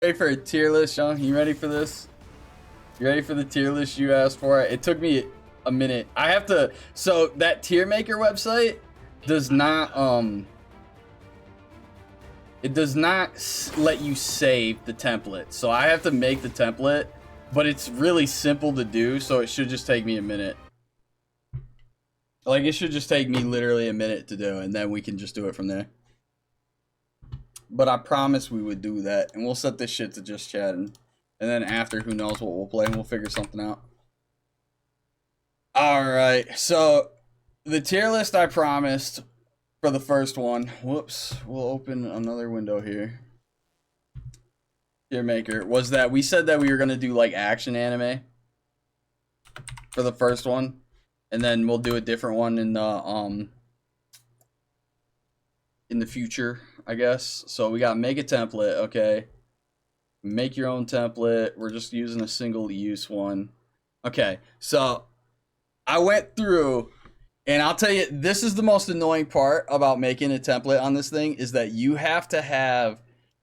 Ready for a tier list, Sean? You ready for this? You ready for the tier list you asked for? It took me a minute. I have to. So that tier maker website does not it does not let you save the template. So I have to make the template, but it's really simple to do. So it should just take me a minute. Like it should just take me literally a minute to do, and then we can just do it from there. But I promised we would do that, and we'll set this shit to just chatting. And then after, who knows what we'll play, and we'll figure something out. Alright, so the tier list I promised for the first one. Whoops, we'll open another window here. Tier maker was that we said that we were going to do like action anime for the first one. And then we'll do a different one in the future, I guess. So we got make a template, okay. Make your own template. We're just using a single use one. Okay, so I went through, and I'll tell you, this is the most annoying part about making a template on this thing, is that you have to have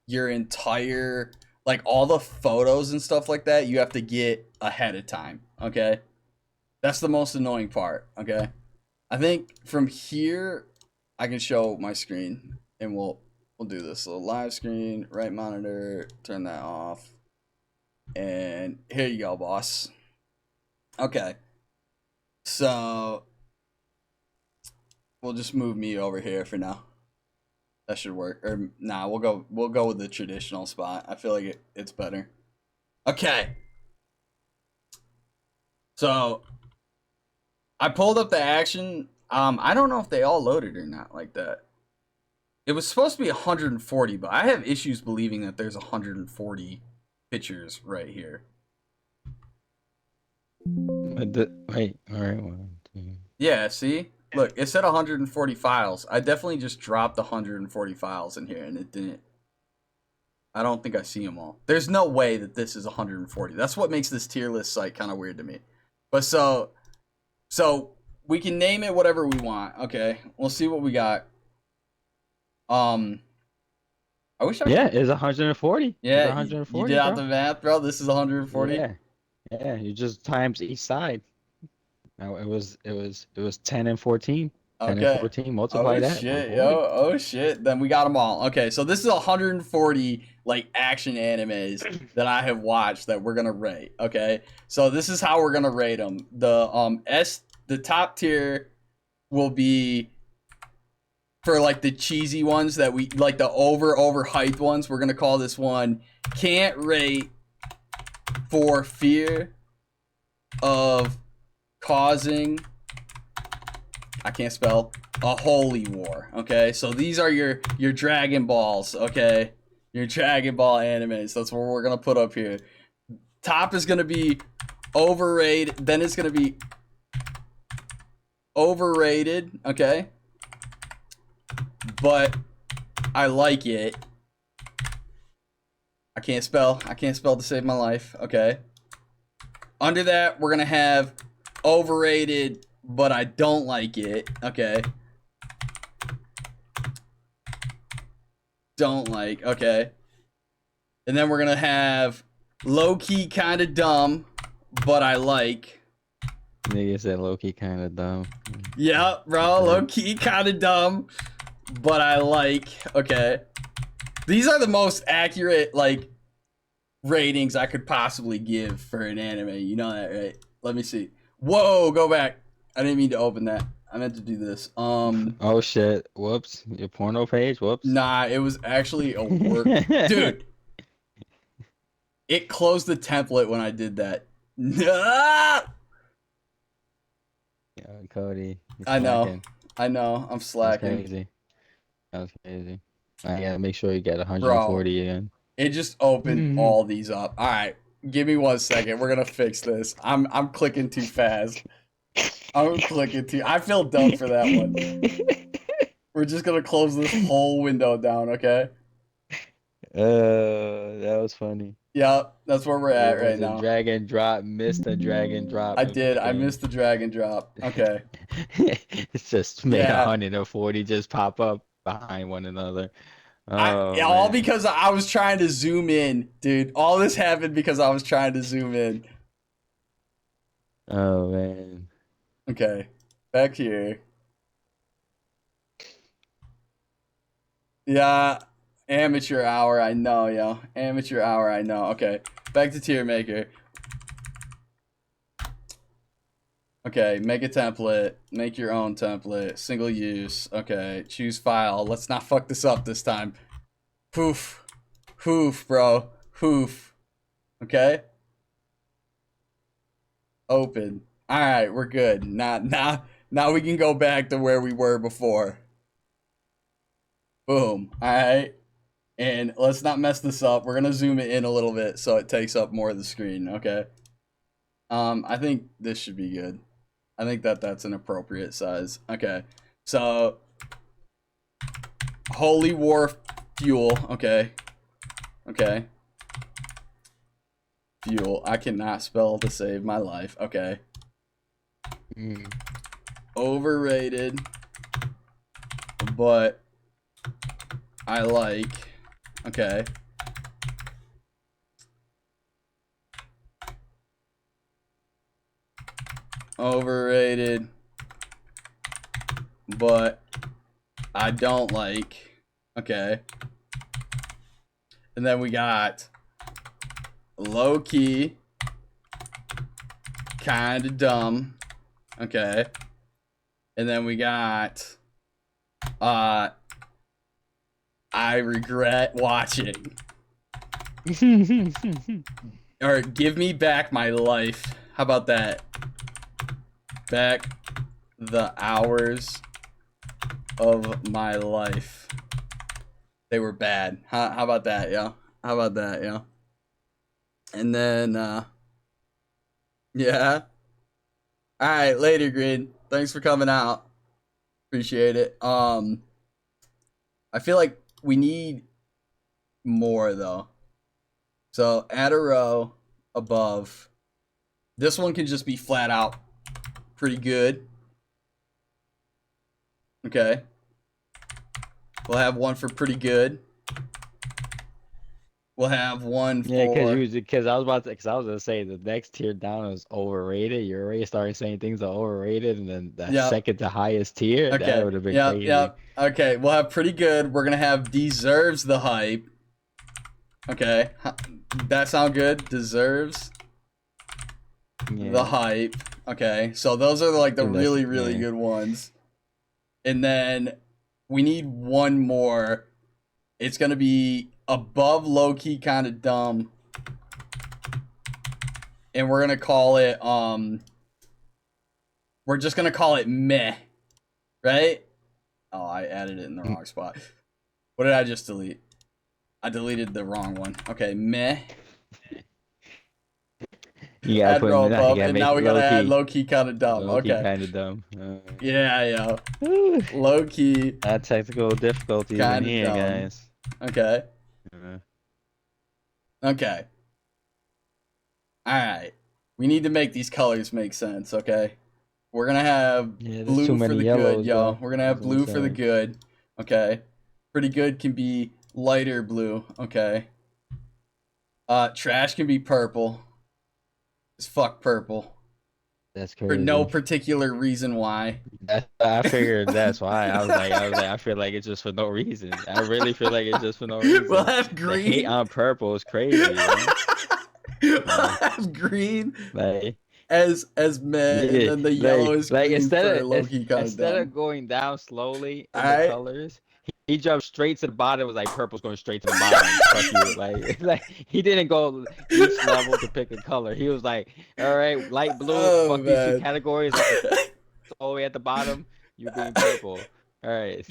your entire, like all the photos and stuff like that, you have to get ahead of time, okay? That's the most annoying part, okay? I think from here, I can show my screen, and we'll do this. So live screen, right monitor, turn that off. And here you go, boss. Okay. So we'll just move me over here for now. That should work. Or nah, we'll go with the traditional spot. I feel like it's better. Okay. So I pulled up the action. I don't know if they all loaded or not like that. It was supposed to be 140, but I have issues believing that there's 140 pictures right here. Wait, all right, 1, 2. Yeah, see? Look, it said 140 files. I definitely just dropped 140 files in here, and it didn't. I don't think I see them all. There's no way that this is 140. That's what makes this tier list site kind of weird to me. But so we can name it whatever we want. Okay, we'll see what we got. I wish I. Yeah, it's 140. Yeah, It's you 140, did out bro. the math, bro. This is 140. Yeah, you just times each side. Now it was 10 and 14. 10 and Okay. 14, multiply Oh that, shit, 140. yo. Oh shit. Then we got them all. Okay, so this is 140 like action animes that I have watched that we're gonna rate. Okay, so this is how we're gonna rate them. The top tier will be for like the cheesy ones that we like, the overhyped ones. We're gonna call this one can't rate for fear of causing, I can't spell, a holy war. Okay, so these are your Dragon Balls. Okay, your Dragon Ball animes. That's what we're gonna put up here. Top is gonna be overrated. Then it's gonna be overrated. Okay, but I like it. I can't spell to save my life. Okay. Under that, we're gonna have overrated, but I don't like it. Okay. Don't like. Okay. And then we're gonna have low-key kind of dumb, but I like. Nigga said low-key kind of dumb. Yeah, bro. Low-key kind of dumb, but I like. Okay. These are the most accurate, like, ratings I could possibly give for an anime. You know that, right? Let me see. Whoa, go back. I didn't mean to open that. I meant to do this. Oh shit. Whoops. Your porno page. Whoops. Nah, it was actually a work. Dude. It closed the template when I did that. Nah! Yo, Cody. I know. I'm slacking. That's crazy. That was crazy. I gotta make sure you get 140 Bro, again. it just opened all these up. All right, give me 1 second. We're gonna fix this. I'm clicking too fast. I'm clicking too. I feel dumb for that one. We're just gonna close this whole window down, okay? That was funny. Yep, that's where we're at right now. Drag and drop, missed the drag and drop. I did. I missed the drag and drop. Okay. It's just made 140 just pop up behind one another. Oh All man. because I was trying to zoom in, dude. All this happened because I was trying to zoom in. Oh man. Okay, back here. Yeah, amateur hour. I know, yo. Amateur hour. I know. Okay, back to tier maker. Okay, make a template. Make your own template. Single use. Okay, choose file. Let's not fuck this up this time. Poof. Hoof, bro. Hoof. Okay? Open. Alright, we're good. Now we can go back to where we were before. Boom. Alright. And let's not mess this up. We're gonna zoom it in a little bit so it takes up more of the screen, okay? I think this should be good. I think that's an appropriate size. Okay. So Holy War fuel. Okay. Okay. Fuel. I cannot spell to save my life. Okay. Overrated, but I like. Okay. Overrated, but I don't like. Okay. And then we got low key, kind of dumb. Okay. And then we got I regret watching. Or give me back my life. How about that? Back the hours of my life. They were bad. How about that, yo? How about that, yo? And then, yeah. All right, later, Grid. Thanks for coming out. Appreciate it. I feel like we need more though. So add a row above. This one can just be flat out pretty good. Okay. We'll have one for pretty good. We'll have one for. Yeah, because I was gonna say the next tier down is overrated. You're already starting saying things are overrated, and then the Yep. second to highest tier, that Okay. would have been Yep. crazy. Yep. Okay. We'll have pretty good. We're gonna have deserves the hype. Okay. That sound good? Deserves the hype. Okay. So those are like the really, really good ones. And then we need one more. It's gonna be above low key kind of dumb. And we're gonna call it we're just gonna call it meh. Right? Oh, I added it in the wrong spot. What did I just delete? I deleted the wrong one. Okay, meh. You gotta Add put row in above, you gotta and make now it we gotta low add key. low key kind of dumb. Low key Okay. kind of dumb. Yeah, yo. Low key. That technical difficulties in Kinda here, dumb. guys. Okay. Okay. Alright. We need to make these colors make sense, okay? We're gonna have blue for the good, yo. Bro. We're gonna have blue for the good. Okay. Pretty good can be lighter blue. Okay. Trash can be purple. It's fuck purple. That's crazy. For no particular reason why. I figured that's why. I feel like it's just for no reason. I really feel like it's just for no reason. We'll have green. The hate on purple is crazy. We'll have green. Like as meh, and then the yellow is green instead for low-key kind of instead dumb. of going down slowly in Alright. the colors, he jumped straight to the bottom. It was like purple's going straight to the bottom. Fuck you. Like he didn't go each level to pick a color. He was like, all right, light blue. Fuck these two categories. All the way at the bottom, you being purple. All right.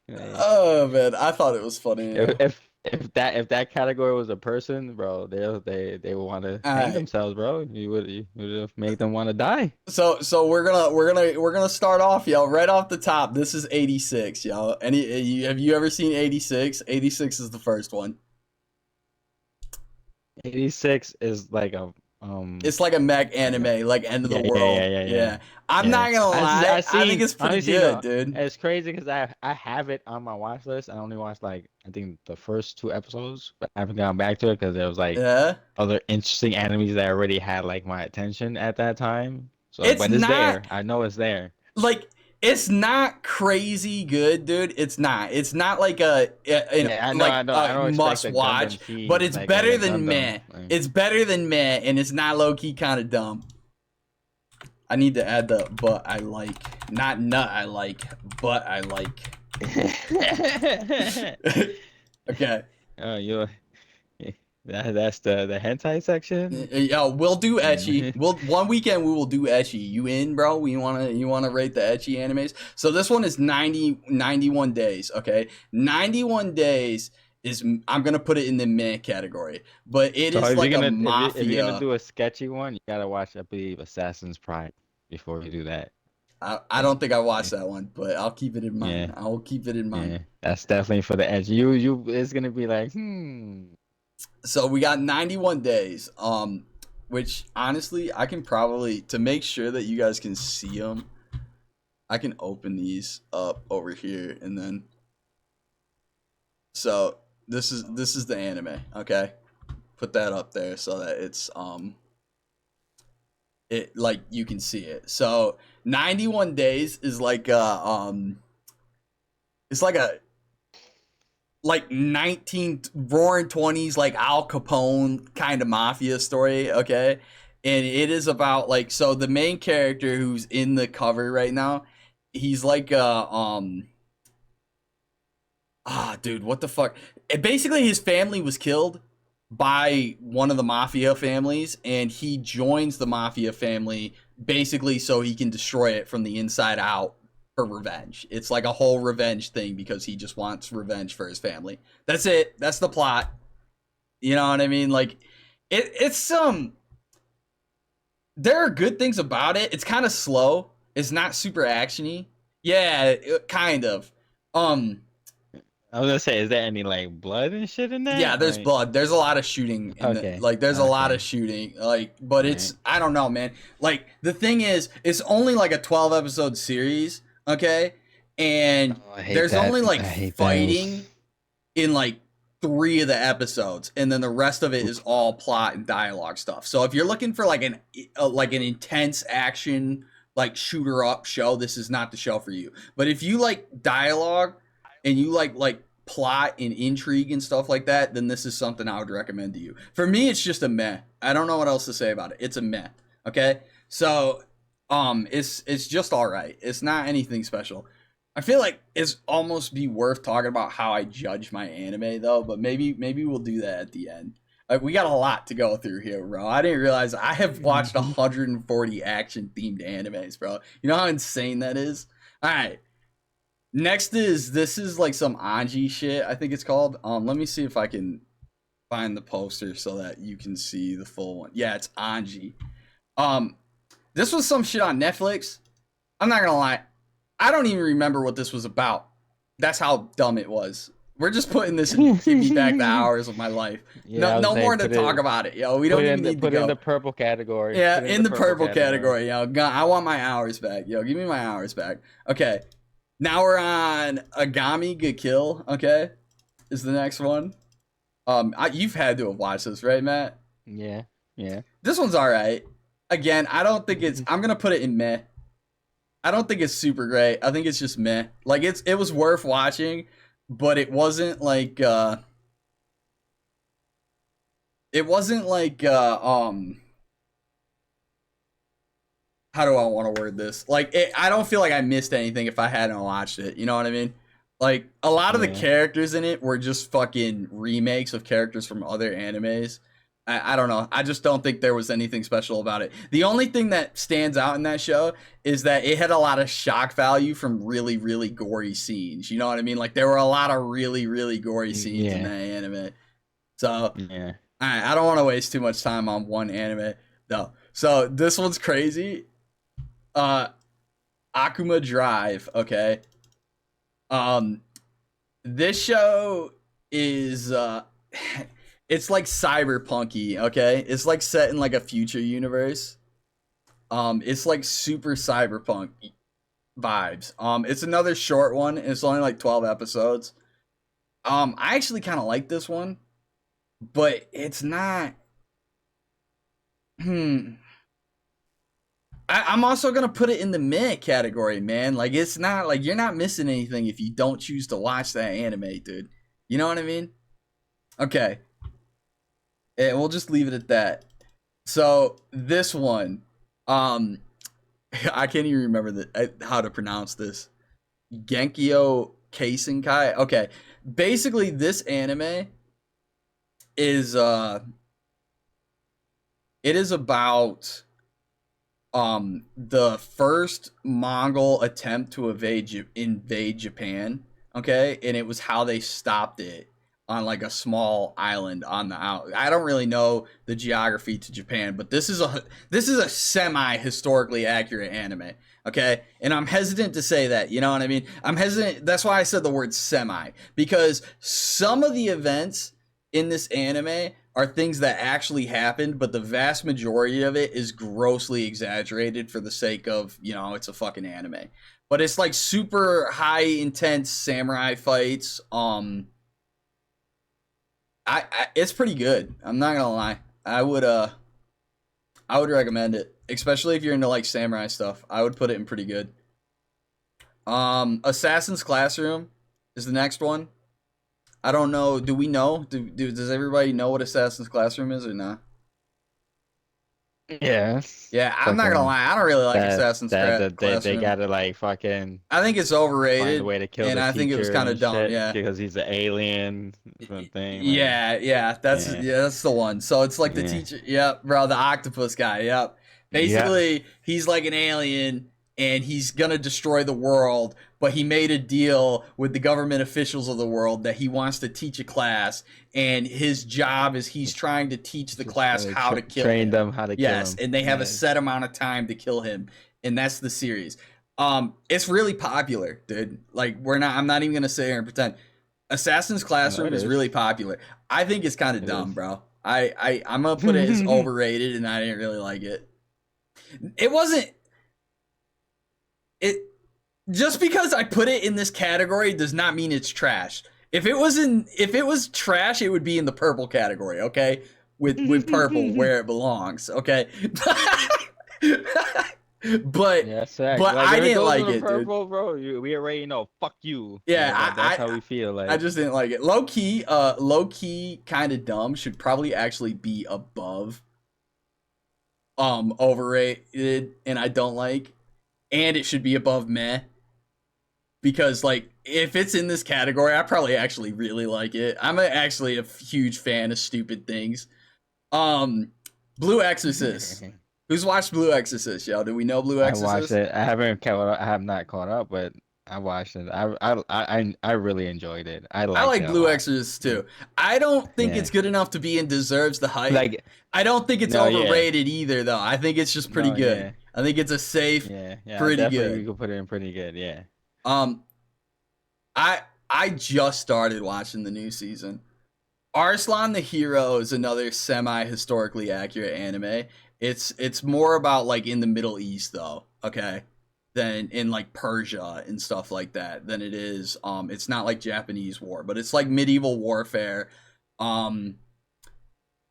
Oh man, I thought it was funny. If that category was a person, bro, they would want to hang themselves, bro. You would have made them want to die. So we're gonna start off, yo, right off the top. This is 86, yo. Have you ever seen 86? 86 is the first one. 86 is like a It's like a mech anime, like end of the Yeah, yeah, world. yeah, yeah, Yeah, yeah. I'm Yeah. not gonna I lie. I think seen it's pretty honestly good, no, dude. it's crazy because I have it on my watch list. I only watched like I think the first two episodes, but I haven't gone back to it because there was like Yeah, other interesting animes that already had like my attention at that time. So, it's but it's not there. I know it's there. like it's not crazy good, dude. It's not. It's not like Yeah, I know, like I know. I a don't expect must a watch, Gundam but scene it's like better a than Gundam. meh. It's better than meh, and it's not low key kind of dumb. I need to add the but I like, not nut I like, but I like. Okay. Oh, you that's the hentai section. Yeah, we'll do ecchi. Yeah. We'll one weekend we will do ecchi. You in, bro? You wanna rate the ecchi animes? So this one is 91 days. Okay, 91 days is, I'm gonna put it in the meh category, but it So is if you're like a gonna if you're gonna mafia. do a sketchy one, you gotta watch, I believe, Assassin's Pride before you do that. I don't think I Yeah, watched that one, but I'll keep it in yeah, mind. I will keep it in mind. yeah. That's definitely for the edge. You it's gonna be like, hmm. So we got 91 days. Which honestly, I can probably, to make sure that you guys can see them, I can open these up over here and then. So this is the anime. Okay, put that up there so that it's it, like, you can see it. So 91 days is like it's like a, like 19 roaring 20s, like Al Capone kind of mafia story. Okay, and it is about, like, so the main character who's in the cover right now, he's like dude, what the fuck? Basically, his family was killed by one of the mafia families, and he joins the mafia family basically so he can destroy it from the inside out for revenge. It's like a whole revenge thing because he just wants revenge for his family. That's it. That's the plot. You know what I mean? Like, it's there are good things about it. It's kind of slow. It's not super actiony. Yeah, kind of. Um, I was gonna say, is there any like blood and shit in Yeah, that? there's Like, blood. There's a lot of shooting in the, okay, like, there's a lot of okay, shooting, like, but all right. it's, I don't know, man. Like, the thing is, it's only like a 12 episode series, okay? And Oh, I hate there's that. only I like hate those. fighting in like 3 of the episodes, and then the rest of it is all plot and dialogue stuff. So if you're looking for like an intense action, like, shooter up show, this is not the show for you. But if you like dialogue and you like plot and intrigue and stuff like that, then this is something I would recommend to you. For me, it's just a meh. I don't know what else to say about it. It's a meh. Okay, so it's just all right. It's not anything special. I feel like it's almost be worth talking about how I judge my anime though, but maybe we'll do that at the end. We got a lot to go through here, bro. I didn't realize I have watched 140 action themed animes, bro. You know how insane that is? All right. Next is, this is like some Anji shit, I think it's called. Let me see if I can find the poster so that you can see the full one. Yeah, it's Anji. Um, this was some shit on Netflix. I'm not gonna lie, I don't even remember what this was about. That's how dumb it was. We're just putting this and give me back the hours of my life. Yeah, No, I was no saying more to talk about it, yo. We don't even need to put it in the go. purple category. Yeah, Put it in in the the purple purple category. category, yo. I want my hours back, yo. Give me my hours back. Okay, now we're on Agami ga Kill. Okay, is the next one. You've had to have watched this, right, Matt? Yeah, yeah. This one's all right. Again, I don't think it's. I'm gonna put it in meh. I don't think it's super great. I think it's just meh. Like, it was worth watching, but it wasn't like it wasn't like how do I want to word this? Like, I don't feel like I missed anything if I hadn't watched it. You know what I mean? Like, a lot of the Yeah. characters in it were just fucking remakes of characters from other animes. I don't know. I just don't think there was anything special about it. The only thing that stands out in that show is that it had a lot of shock value from really, really gory scenes. You know what I mean? Like, there were a lot of really, really gory scenes in Yeah. that anime. So, Yeah. I don't want to waste too much time on one anime. No. So, this one's crazy. uh Akuma Drive, okay? Um this show is it's like cyberpunky, okay? It's like set in like a future universe. It's like super cyberpunk vibes. It's another short one. It's only like 12 episodes. I actually kind of like this one, but it's not. Hmm. I'm also gonna put it in the meh category, man. Like it's not like you're not missing anything if you don't choose to watch that anime, dude. You know what I mean? Okay, and we'll just leave it at that. So this one, um, I can't even remember how to pronounce this. Genkyo Keisenkai. Okay, basically this anime is it is about the first Mongol attempt to invade Japan, okay? And it was how they stopped it on like a small island on the out. I don't really know the geography to Japan, but this is a semi historically accurate anime, okay? And I'm hesitant to say that, you know what I mean? I'm hesitant. That's why I said the word semi, because some of the events in this anime are things that actually happened, but the vast majority of it is grossly exaggerated for the sake of, it's a fucking anime. But it's like super high intense samurai fights. It's pretty good. I'm not gonna lie. I would recommend it, especially if you're into like samurai stuff. I would put it in pretty good. Assassin's Classroom is the next one. I don't know. Do we know? Does everybody know what Assassin's Classroom is or not? Yeah. Yeah, I'm not gonna lie. I don't really like Assassin's They Classroom. gotta like fucking I think it's find a overrated, way to kill and the I think it was teacher kind of and dumb. shit Yeah, because he's an alien thing. Like, yeah. yeah, That's the one. So it's like the yeah, teacher. Yep, bro, the octopus guy. Yep. yeah. Basically, he's like an alien, and he's gonna destroy the world. But he made a deal with the government officials of the world that he wants to teach a class, and his job is he's trying to teach the Just class how to kill train him. them how to kill Yes, him. and they have a Yes. set amount of time to kill him, and that's the series. It's really popular, dude. Like I'm not even gonna sit here and pretend. Assassin's No, Classroom it is really is. popular. I think it's kind of It dumb, is. bro. I'm gonna put it as overrated, and I didn't really like it. It wasn't it just because I put it in this category does not mean it's trash. If it was trash, it would be in the purple category, okay? With purple where it belongs, okay? but Yeah, fact. but Like I if it didn't goes in like the it, dude. purple, bro, we already know. Fuck you. Yeah, That's how we feel. I Like, just didn't like it. Low key kind of dumb should probably actually be above overrated and I don't like, and it should be above meh, because like if it's in this category, I probably actually really like it. Actually a huge fan of stupid things. Um, Blue Exorcist. Who's watched Blue Exorcist, yo? Do we know Blue I watched Exorcist? it. I haven't caught up. I have not caught up, but I watched it. I really enjoyed it. I I liked it like a Blue lot. Exorcist too. I don't think Yeah. it's good enough to be in deserves the hype. Like, I don't think it's no, yeah. overrated either, though. I think it's just pretty No, good. yeah. I think it's a safe, Yeah. pretty Definitely we good. could put it in pretty good. Yeah. Um, I I just started watching the new season. Arslan the Hero is another semi historically accurate anime. It's more about like in the Middle East though, okay? Than in like Persia and stuff like that than it is it's not like Japanese war, but it's like medieval warfare. Um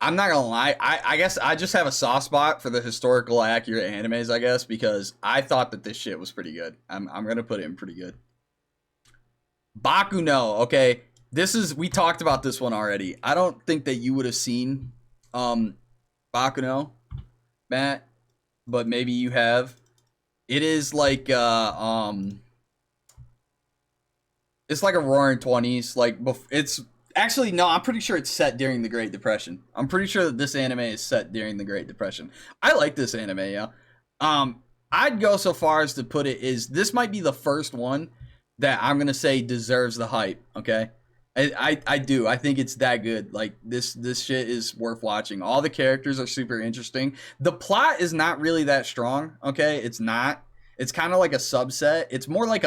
I'm not gonna lie, I guess I just have a soft spot for the historical accurate animes, I guess, because I thought that this shit was pretty good. I'm gonna put it in pretty good. Bakuno, okay. We talked about this one already. I don't think that you would have seen um Bakuno, Matt, but maybe you have. It is like it's like a roaring 20s, like it's actually no, I'm pretty sure it's set during the Great Depression. I'm pretty sure that this anime is set during the Great Depression. I like this anime, yeah. I'd go so far as to put it is this might be the first one that I'm gonna say deserves the hype. Okay, I do. I think it's that good. Like this shit is worth watching. All the characters are super interesting. The plot is not really that strong. Okay, it's not. It's kind of like a subset. It's more like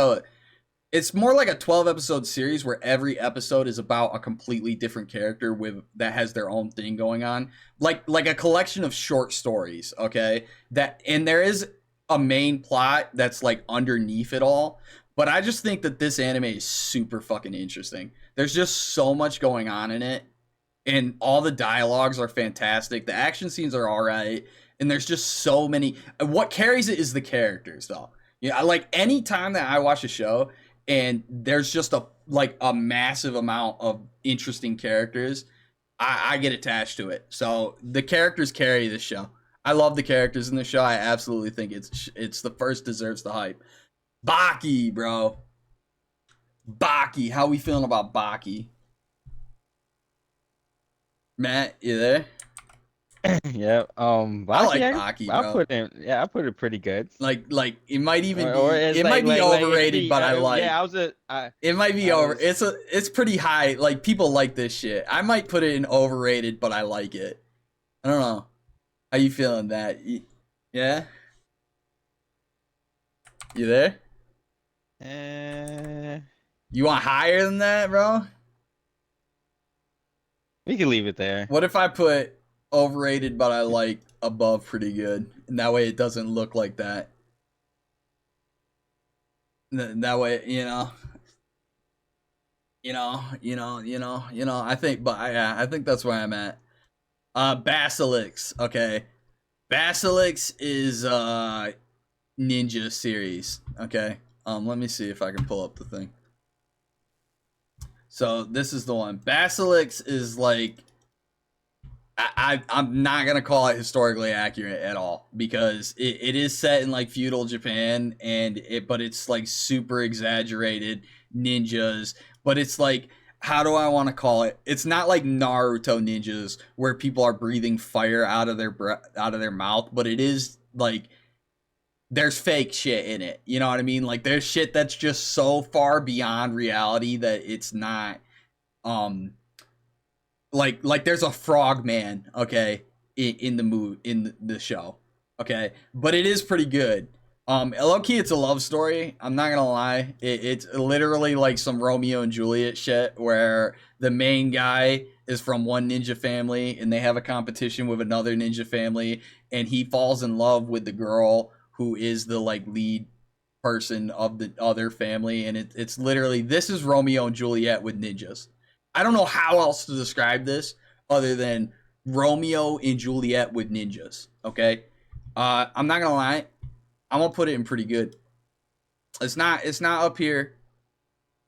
It's more like a 12 episode series where every episode is about a completely different character with that has their own thing going on. Like a collection of short stories, okay? That and there is a main plot that's like underneath it all, but I just think that this anime is super fucking interesting. There's just so much going on in it, and all the dialogues are fantastic. The action scenes are all right, and there's just so many. What carries it is the characters, though. Yeah, like any time that I watch a show and there's just a massive amount of interesting characters, I get attached to it. So the characters carry this show. I love the characters in the show. I absolutely think it's the first deserves the hype. Baki, bro. Baki. How we feeling about Baki? Matt, you there? Yeah. I like Baki, Baki, bro. I put it pretty good. Like it might even Or be it's it might be like it could overrated, be, but I like. yeah, I was a It might be I over. was It's pretty high. Like people like this shit. I might put it in overrated, but I like it. I don't know. How you feeling that? Yeah? You there? eh, You want higher than that, bro? we can leave it there. What if I put overrated, but I like above pretty good? And that way it doesn't look like that. That way, I think, but yeah, I think that's where I'm at. Basilisk. Okay. Basilisk is ninja series. Okay. Let me see if I can pull up the thing. So this is the one. Basilisk is like I'm not gonna call it historically accurate at all because it is set in like feudal Japan but it's like super exaggerated ninjas, but it's like how do I want to call it? It's not like Naruto ninjas where people are breathing fire out of their mouth, but it is like there's fake shit in it. You know what I mean? Like there's shit that's just so far beyond reality that it's not um like there's a frog man, okay, in the movie in the show, okay, but it is pretty good. Low key, it's a love story. I'm not gonna lie, it's literally like some Romeo and Juliet shit where the main guy is from one ninja family and they have a competition with another ninja family, and he falls in love with the girl who is the like lead person of the other family, and it's literally this is Romeo and Juliet with ninjas. I don't know how else to describe this other than Romeo and Juliet with ninjas. Okay, I'm not gonna lie, I'm gonna put it in pretty good. It's not up here.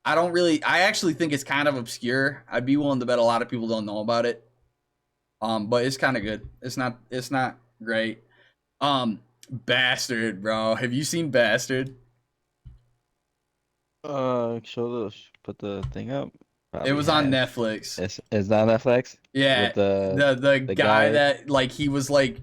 I actually think it's kind of obscure. I'd be willing to bet a lot of people don't know about it. But it's kind of good. It's not great. Bastard, bro. Have you seen Bastard? Put the thing up. It Probably was on have. Netflix. It's on Netflix. Yeah, With the guy guy. that like he was like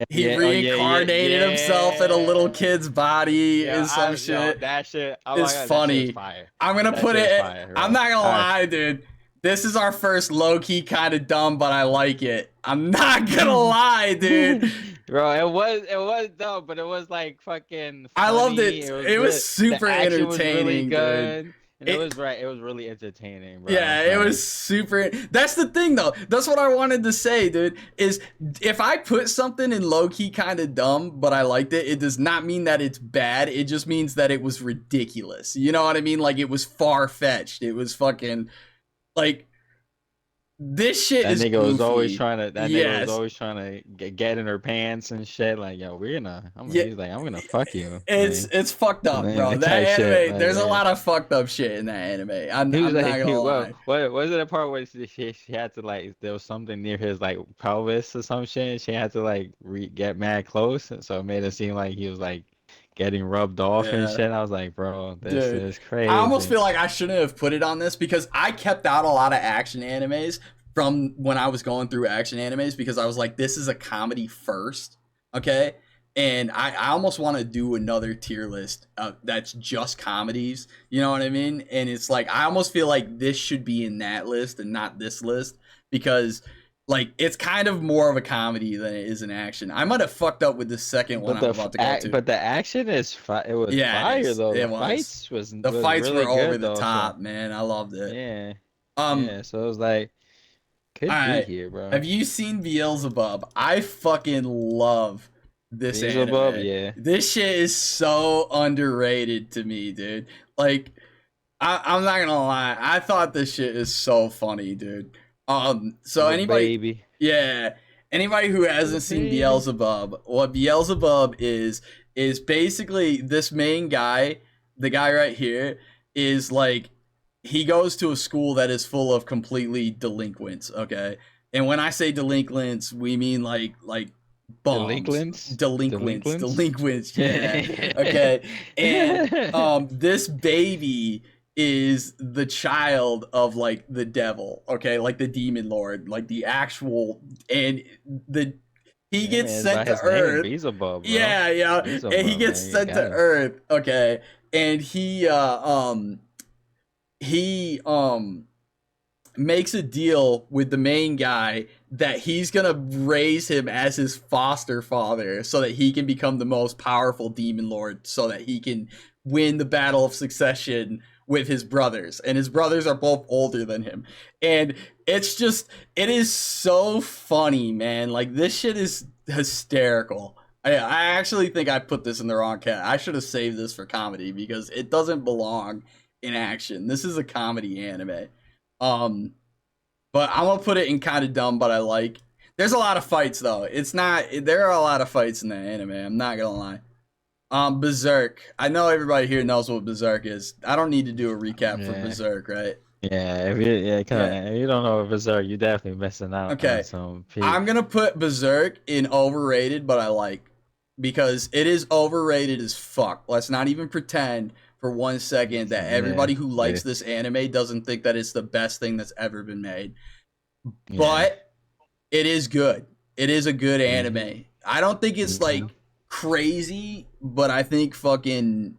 he Yeah, oh yeah, reincarnated himself in a little yeah. kid's body Yeah, and some shit. that shit. Oh my It's god, that shit was funny. fire. I'm gonna That put shit was it. fire, I'm bro. not gonna Alright. lie, dude. This is our first low key kind of dumb, but I like it. I'm not gonna lie, dude. Bro, it was dumb, but it was like fucking I loved funny. it. It was It was good. super The action was really entertaining, dude. good. And it It, was right. It was really entertaining, bro. Yeah, it Like, was super. That's the thing, though. That's what I wanted to say, dude. Is if I put something in low key kind of dumb, but I liked it, it does not mean that it's bad. It just means that it was ridiculous. You know what I mean? Like it was far fetched. It was fucking like this shit that is nigga was always goofy. trying to. That nigga Yes. was always trying to get in her pants and shit. Like, yo, Yeah. He's like, I'm gonna fuck you. It's fucked up, Like, bro. that That type anime, shit, like, there's a yeah. lot of fucked up shit in that anime. I'm He was not like, gonna lie. what was it a part where she had to like there was something near his like pelvis or some shit, and she had to like get mad close, so it made it seem like he was like getting rubbed off and Yeah. shit. I was like, bro, this Dude, is crazy. I almost feel like I shouldn't have put it on this because I kept out a lot of action animes from when I was going through action animes because I was like, this is a comedy first, okay? And I almost want to do another tier list that's just comedies, you know what I mean? And it's like, I almost feel like this should be in that list and not this list because Like it's kind of more of a comedy than it is an action. I might have fucked up with the second one But I'm about to go to. but the action is it was Yeah, it fire is. though. It The was. fights The was fights really were over good the though. So top, man. I loved it. yeah, Um, yeah. So it was like all could be right. here, bro. Have you seen Beelzebub? I fucking love this Beelzebub, anime. yeah. This shit is so underrated to me, dude. Like, I'm not gonna lie. I thought this shit is so funny, dude. So Little anybody, baby, yeah, anybody who little hasn't seen baby. Beelzebub, what Beelzebub is basically this main guy, the guy right here, is like he goes to a school that is full of completely delinquents, okay? And when I say delinquents, we mean like bombs, Delinquents, delinquents. delinquents, yeah. Okay. And this baby is the child of like the devil, okay? Like the demon lord, like the actual and the he Yeah, gets man, it's sent by to his name, Earth. Beelzebub, bro. Yeah, yeah. And he Beelzebub, gets man. You sent to got it. Earth, okay? And he makes a deal with the main guy that he's gonna raise him as his foster father so that he can become the most powerful demon lord so that he can win the battle of succession with his brothers, and his brothers are both older than him. And it is so funny, man. Like this shit is hysterical. I actually think I put this in the wrong cat. I should have saved this for comedy because it doesn't belong in action. This is a comedy anime. Um, but I'm gonna put it in kind of dumb, but I like. There's a lot of fights though. It's not. There are a lot of fights in the anime. I'm not gonna lie. Berserk. I know everybody here knows what Berserk is. I don't need to do a recap for Yeah, Berserk, right? yeah. If you yeah, Yeah. if you don't know Berserk, you definitely missing out on Okay. some I'm peak. gonna put Berserk in overrated, but I like because it is overrated as fuck. Let's not even pretend for 1 second that Yeah, everybody who yeah, likes this anime doesn't think that it's the best thing that's ever been made. yeah. But it is good. It is a good Mm-hmm. anime. I don't think it's Mm-hmm. like crazy, but I think fucking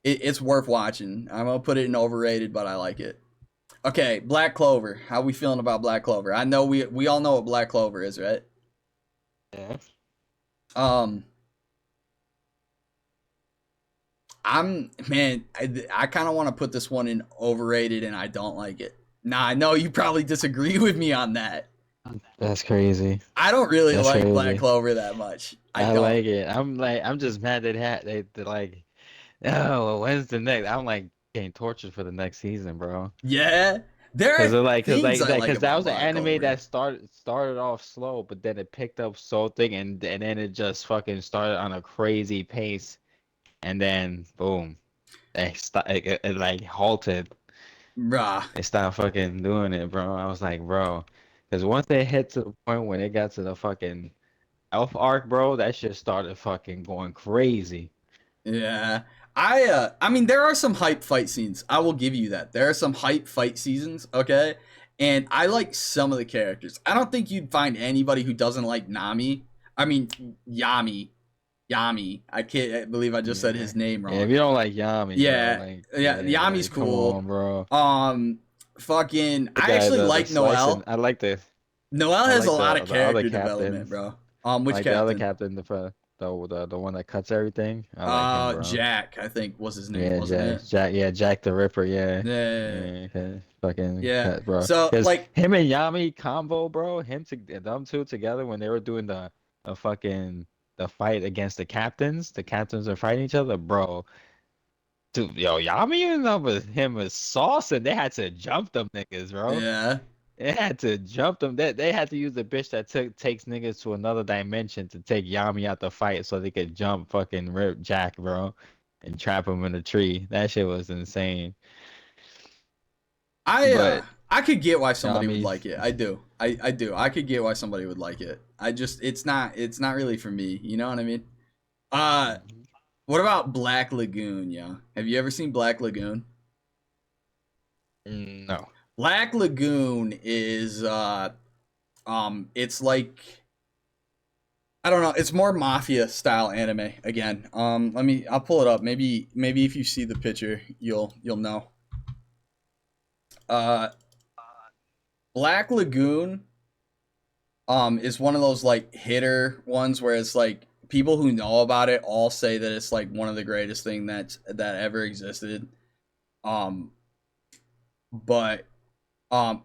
it's worth watching. I'm gonna put it in overrated, but I like it. Okay, Black Clover. How we feeling about Black Clover? I know we all know what Black Clover is, right? Yeah. Um, I'm man, I kind of want to put this one in overrated, and I don't like it. Nah, I know you probably disagree with me on that. That's crazy. I don't really That's like Black crazy. Clover that much. I I don't. like it. I'm just mad they like, oh, well, when's the next? I'm like getting tortured for the next season, bro. Yeah, there are Cause they're like, things I like cause that about was an Black anime Clover. that started off slow, but then it picked up so thing, and then it just fucking started on a crazy pace, and then boom, it like halted. Bruh. They stopped fucking doing it, bro. I was like, bro, cause once they hit to the point when it got to the fucking Elf arc, bro, that shit started fucking going crazy. Yeah. I mean there are some hype fight scenes. I will give you that. There are some hype fight seasons, okay? And I like some of the characters. I don't think you'd find anybody who doesn't like Nami. I mean Yami. Yami. I can't I believe I just said Yeah. his name Yeah, if wrong. you don't like Yami, bro, Yeah. like, Yeah, yeah, Yami's like, come cool. on, bro. Um fucking The I guy, actually the like slicing. Noel. I Noel has a like lot of the other character development, captains. bro. I Which like the other captain? captain, the one that cuts everything. I like him, bro. Jack, I think was his name, Yeah, wasn't it? Jack the Ripper. Yeah, Yeah. yeah, fucking Yeah. cut, bro. So Because like him and Yami combo, bro. Them two together when they were doing the fucking the fight against the captains are fighting each other, bro. Dude, yo, Yami and them with him was sauce, and they had to jump them niggas, bro. yeah. They had to jump them. They had to use the bitch that takes niggas to another dimension to take Yami out the fight so they could jump fucking Rip Jack, bro, and trap him in a tree. That shit was insane. But I could get why somebody would Yami, like it. I do. I do. I could get why somebody would like it. I just it's not really for me. You know what I mean? Uh what about Black Lagoon, yeah? Have you ever seen Black Lagoon? no. Black Lagoon is it's like I don't know, it's more mafia style anime again. I'll pull it up. Maybe if you see the picture, you'll know. Uh Black Lagoon is one of those like hitter ones where it's like people who know about it all say that it's like one of the greatest thing that ever existed. Um, but um,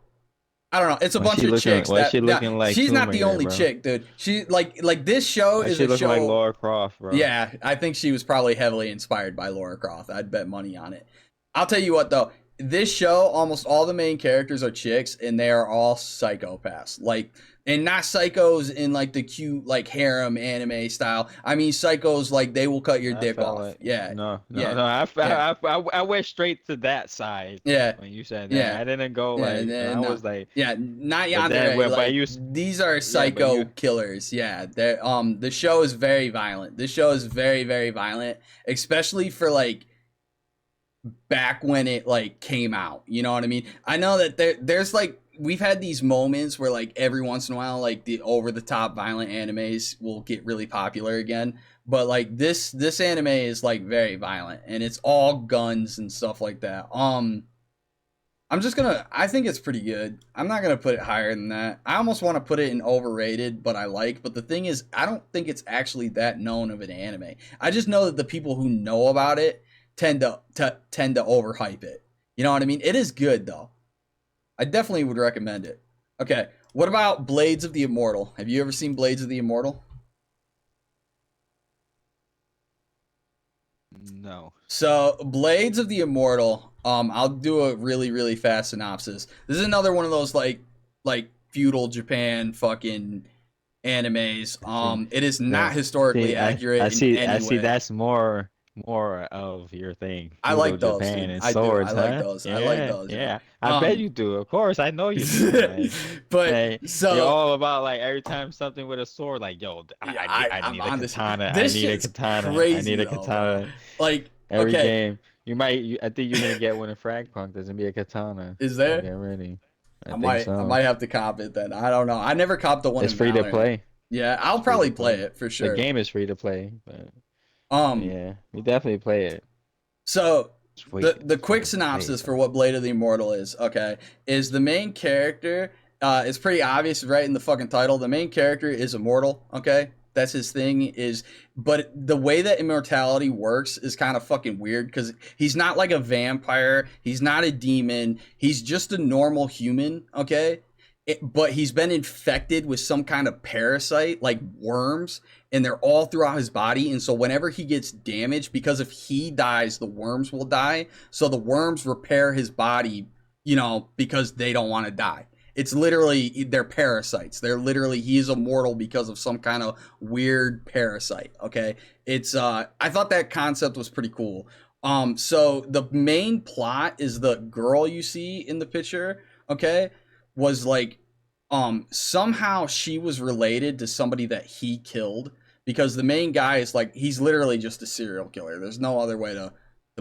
I don't know. It's a Why bunch she of looking? chicks Why she that now looking like she's Tomb not the Raider, only bro? chick, dude. She like this show Why is she a looking like show. Lara Croft, bro? Yeah, I think she was probably heavily inspired by Laura Croft. I'd bet money on it. I'll tell you what though, this show, almost all the main characters are chicks, and they are all psychopaths. Like, and not psychos in like the cute like harem anime style. I mean psychos like they will cut your I dick felt off. like Yeah, no, no, yeah, no. I, yeah, I, I, I went straight to that side yeah, when you said that. yeah, I didn't go yeah. like, and I No, was like, yeah, not but then yandere. when, but Like you, these are yeah, but psycho you, killers. Yeah, they the show is very violent. This show is very very violent, especially for like back when it like came out. You know what I mean? I know that there's like we've had these moments where like every once in a while like the over the top violent animes will get really popular again. But like this anime is like very violent and it's all guns and stuff like that. I'm just gonna I think it's pretty good. I'm not gonna put it higher than that. I almost want to put it in overrated, but I like. But the thing is, I don't think it's actually that known of an anime. I just know that the people who know about it tend to overhype it. You know what I mean? It is good though. I definitely would recommend it. Okay, what about Blades of the Immortal? Have you ever seen Blades of the Immortal? no. So, Blades of the Immortal, I'll do a really, really fast synopsis. This is another one of those like feudal Japan fucking animes. See, It is not no. historically See, accurate in I any see. way. That's more of your thing, I feudal like those, Japan dude. and I do. I swords, like huh? those. I like Yeah, those, yo. yeah. I bet Um, you do. Of course, I know you do. but You're so all about like every time something with a sword, like yo, yeah, I I'm need a on this. katana. I This need a shit's katana. I need crazy a though, bro. katana. Like, Every okay, game, I think you're gonna get one in Frag Punk. There's gonna be a katana. is So there? get ready. I I think might I so. might have to cop it then. I don't know. I never copped the one It's in free to Valorant. play. Yeah, I'll It's free to probably play play. it for The sure. game is free to play, but Um, yeah, we definitely play it. so Just the wait quick for the day, synopsis for bro. what Blade of the Immortal is, okay, is the main character. It's pretty obvious right in the fucking title. The main character is immortal. Okay, that's his thing. But the way that immortality works is kind of fucking weird because he's not like a vampire. He's not a demon. He's just a normal human. Okay. But he's been infected with some kind of parasite like worms and they're all throughout his body. And so whenever he gets damaged, because if he dies, the worms will die. So the worms repair his body, because they don't want to die. It's literally they're parasites. They're literally he is immortal because of some kind of weird parasite. Okay, it's I thought that concept was pretty cool. So the main plot is the girl you see in the picture. Okay, was like somehow she was related to somebody that he killed because the main guy is like he's literally just a serial killer. There's no other way to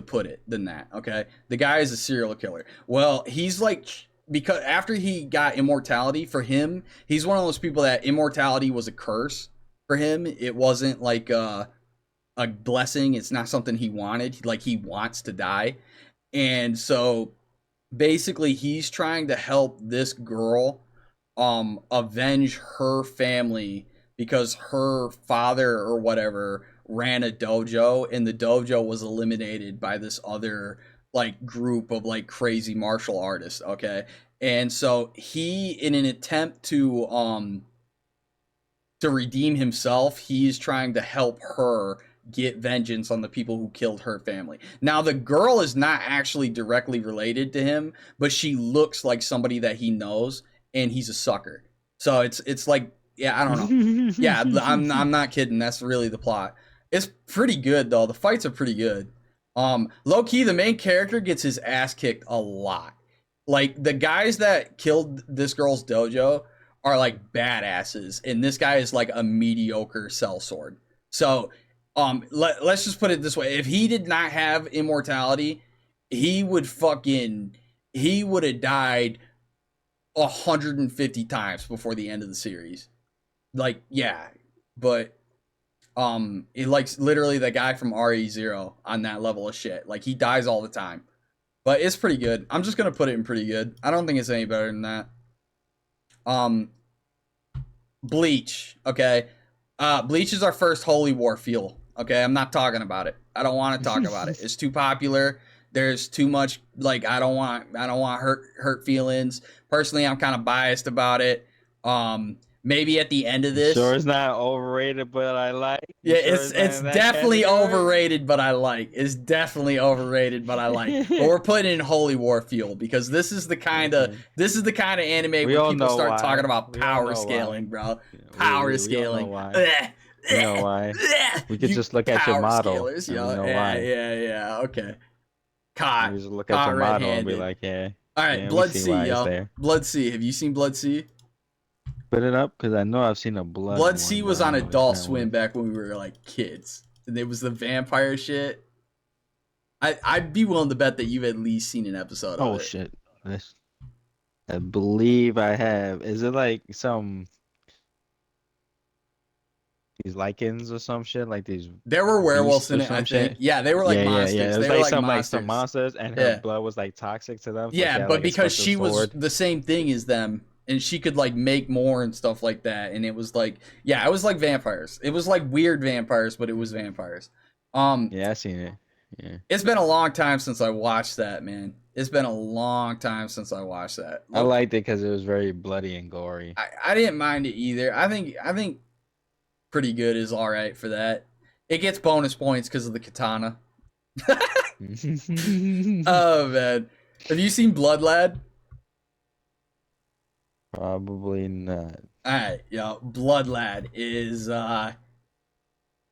put it than that. Okay, the guy is a serial killer. Well, he's like because after he got immortality for him, he's one of those people that immortality was a curse for him. It wasn't like a blessing. It's not something he wanted. Like he wants to die, and so basically he's trying to help this girl avenge her family because her father or whatever ran a dojo and the dojo was eliminated by this other like group of like crazy martial artists. Okay, and so he in an attempt to redeem himself, he's trying to help her get vengeance on the people who killed her family. Now, the girl is not actually directly related to him, but she looks like somebody that he knows, and he's a sucker. So it's like, yeah, I don't know. Yeah, I'm not kidding. That's really the plot. It's pretty good though. The fights are pretty good. Low key, the main character gets his ass kicked a lot. Like the guys that killed this girl's dojo are like badasses, and this guy is like a mediocre sellsword. So, let's just put it this way: if he did not have immortality, he would have died 150 times before the end of the series. Like, yeah, but it likes literally the guy from RE0 on that level of shit. Like he dies all the time, but it's pretty good. I'm just gonna put it in pretty good. I don't think it's any better than that. Um, Bleach. Okay, Bleach is our first holy war fuel. Okay, I'm not talking about it. I don't want to talk about it. It's too popular. There's too much. Like I don't want hurt feelings. Personally, I'm kind of biased about it. Maybe at the end of You sure this, it's not overrated, but I like. You yeah, sure it's not in that definitely category? overrated, but I like. It's definitely overrated, but I like. But we're putting in Holy War fuel because Okay. this is the kind of anime We where all people know start talking why. about We all power know why. scaling, bro. We Power we we all know scaling. why. Ugh, We know ugh, why. ugh. We could You just look at your power model scalers, and we yo. know Yeah, why. yeah, yeah. Okay. We Caught, just look at caught your model and be red-handed. like, yeah, All right, yeah, we Blood see Sea, why it's yo. there. Blood Sea. Have you seen Blood Sea? Put it up because I know I've seen a blood Blood Sea one, but was I on don't know which Adult one it Swim was. back when we were like kids. And it was the vampire shit. I'd be willing to bet that you've at least seen an episode of Oh it. shit. This, I believe I have. Is it like some these lichens or some shit? Like these There were werewolves beasts in or it, I some think. shit? Yeah, they were like Yeah, yeah, yeah. monsters. It They was were like like some monsters. monsters and her Yeah. blood was like toxic to them, so she Yeah, had but like a because special she was sword. the same thing as them and she could like make more and stuff like that. And it was like, yeah, it was like vampires. It was like weird vampires, but it was vampires. Um, Yeah, I seen it. Yeah. it's been a long time since I watched that, man. It's been a long time since I watched that. I Look, liked it because it was very bloody and gory. I didn't mind it either. I think pretty good is all right for that. It gets bonus points because of the katana. Oh man, have you seen Blood Lad? Probably not. All right, yo, Blood Lad is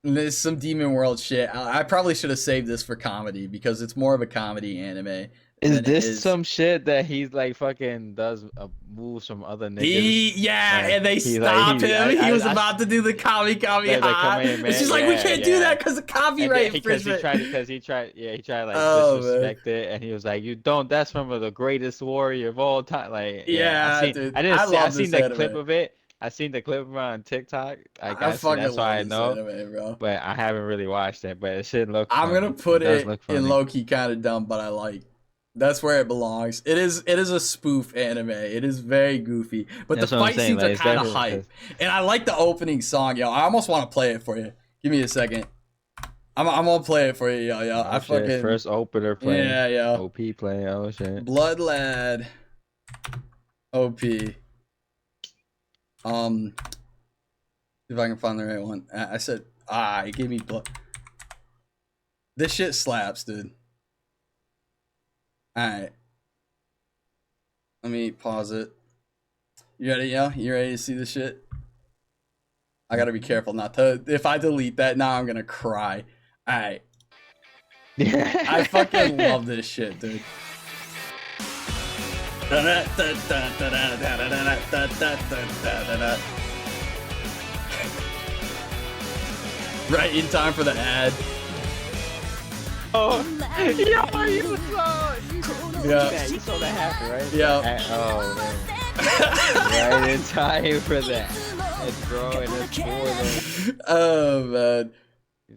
there's some Demon World shit. I probably should have saved this for comedy because it's more of a comedy anime Is than it this is. some shit that he's like fucking does moves from other niggas? Yeah, Like and they he like stop he him. He was I about to do the Kami Kami like come Ha, in, and man. she's like, "We Yeah, can't do yeah. that because of And copyright then infringement." he tried like Oh man, disrespect it, and he was like, "You don't. That's from the greatest warrior of all time." Like, yeah, yeah, dude, I didn't I see, I love seen this the clip anime. of it. I seen the clip of it on TikTok. Like, I fucking that's love why I this know, anime, bro. but I haven't really watched it. But it should look I'm gonna funny. It put does it look in funny. low key kind of dumb, but I like. That's where it belongs. It is a spoof anime. It is very goofy, but the That's what I'm fight saying. scenes Like, are it's kind of definitely hype, because and I like the opening song, yo. I almost want to play it for you. Give me a second. I'm gonna play it for you, yo, yo. oh I shit, fucking first opener play, yeah, yo. OP play. Oh shit. Blood Lad, OP. Um, if I can find the right one. I said it gave me blood. This shit slaps, dude. All right, let me pause it. You ready, yo? You ready to see this shit? I gotta be careful not to. If I delete that now, I'm gonna cry. All right, I fucking love this shit, dude. Right in time for the ad. Oh, yo, you saw, Yeah. you saw that happen, right? Yeah. Oh man, right in time for that. It's growing, it's spoiling. Oh man.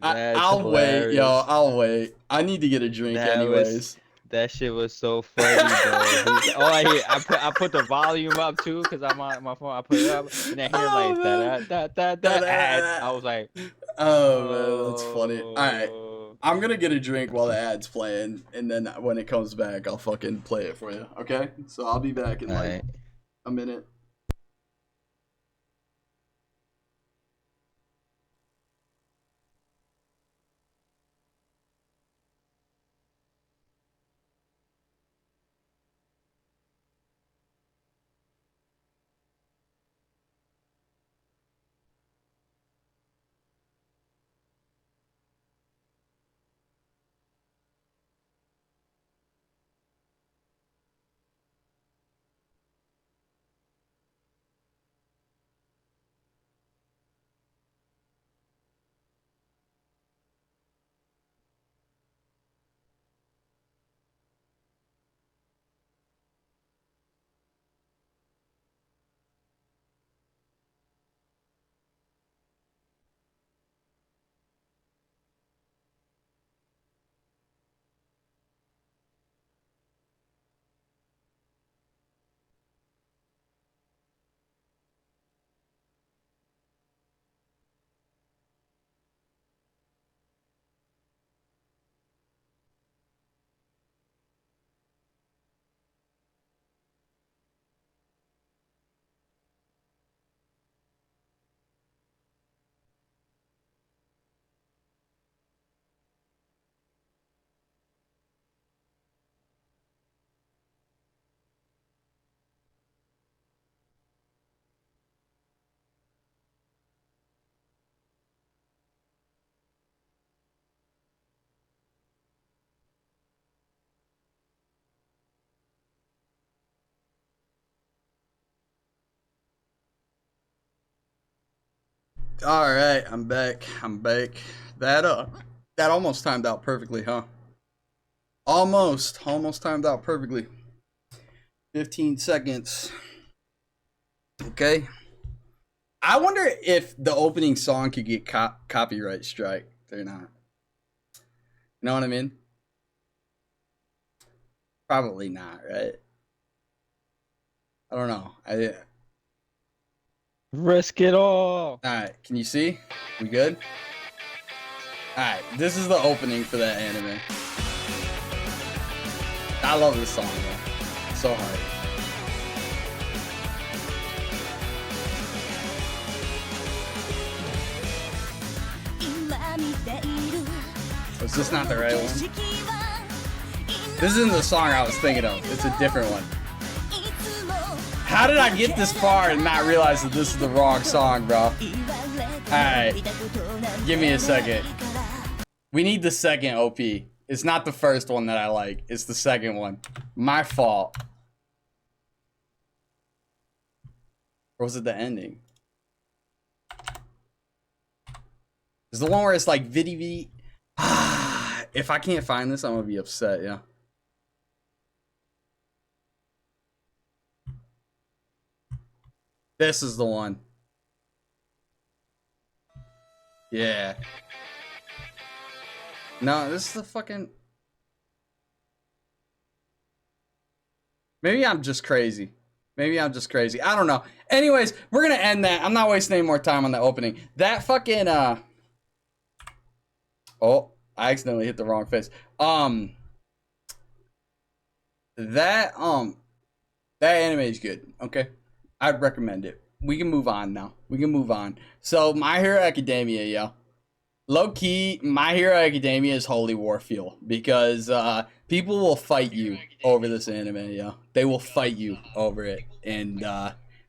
That's I'll wait, yo. hilarious. I'll wait. I need to get a drink That was anyways. that shit was so funny, bro. He's oh I hear I put the volume up too because I'm on my phone. I put it up and I hear Oh like man. that ad. I was like, Oh man, that's funny. Alright. oh. I'm gonna get a drink while the ad's playing, and then when it comes back, I'll fucking play it for you. Okay? So I'll be back in All like right. a minute. All right, I'm back. I'm back. That almost timed out perfectly, huh? Almost timed out perfectly. 15 seconds. Okay. I wonder if the opening song could get copyright strike. They're not. You know what I mean? Probably not, right? I don't know. Risk it all. All right, can you see? We good? All right, this is the opening for that anime. I love this song, though. So hard. Was this not the right one? This isn't the song I was thinking of. It's a different one. How did I get this far and not realize that this is the wrong song, bro? Alright. Give me a second. We need the second OP. It's not the first one that I like. It's the second one. My fault. Or was it the ending? It's the one where it's like viddy. If I can't find this, I'm gonna be upset, yeah. This is the one. Yeah. No, this is the fucking... Maybe I'm just crazy. Maybe I'm just crazy. I don't know. Anyways, we're gonna end that. I'm not wasting any more time on the opening. That fucking, Oh, I accidentally hit the wrong face. That anime is good, okay? I'd recommend it. We can move on now. We can move on. So, My Hero Academia, yo. Low key, My Hero Academia is holy war fuel because people will fight you over this anime, yo. They will fight you over it, and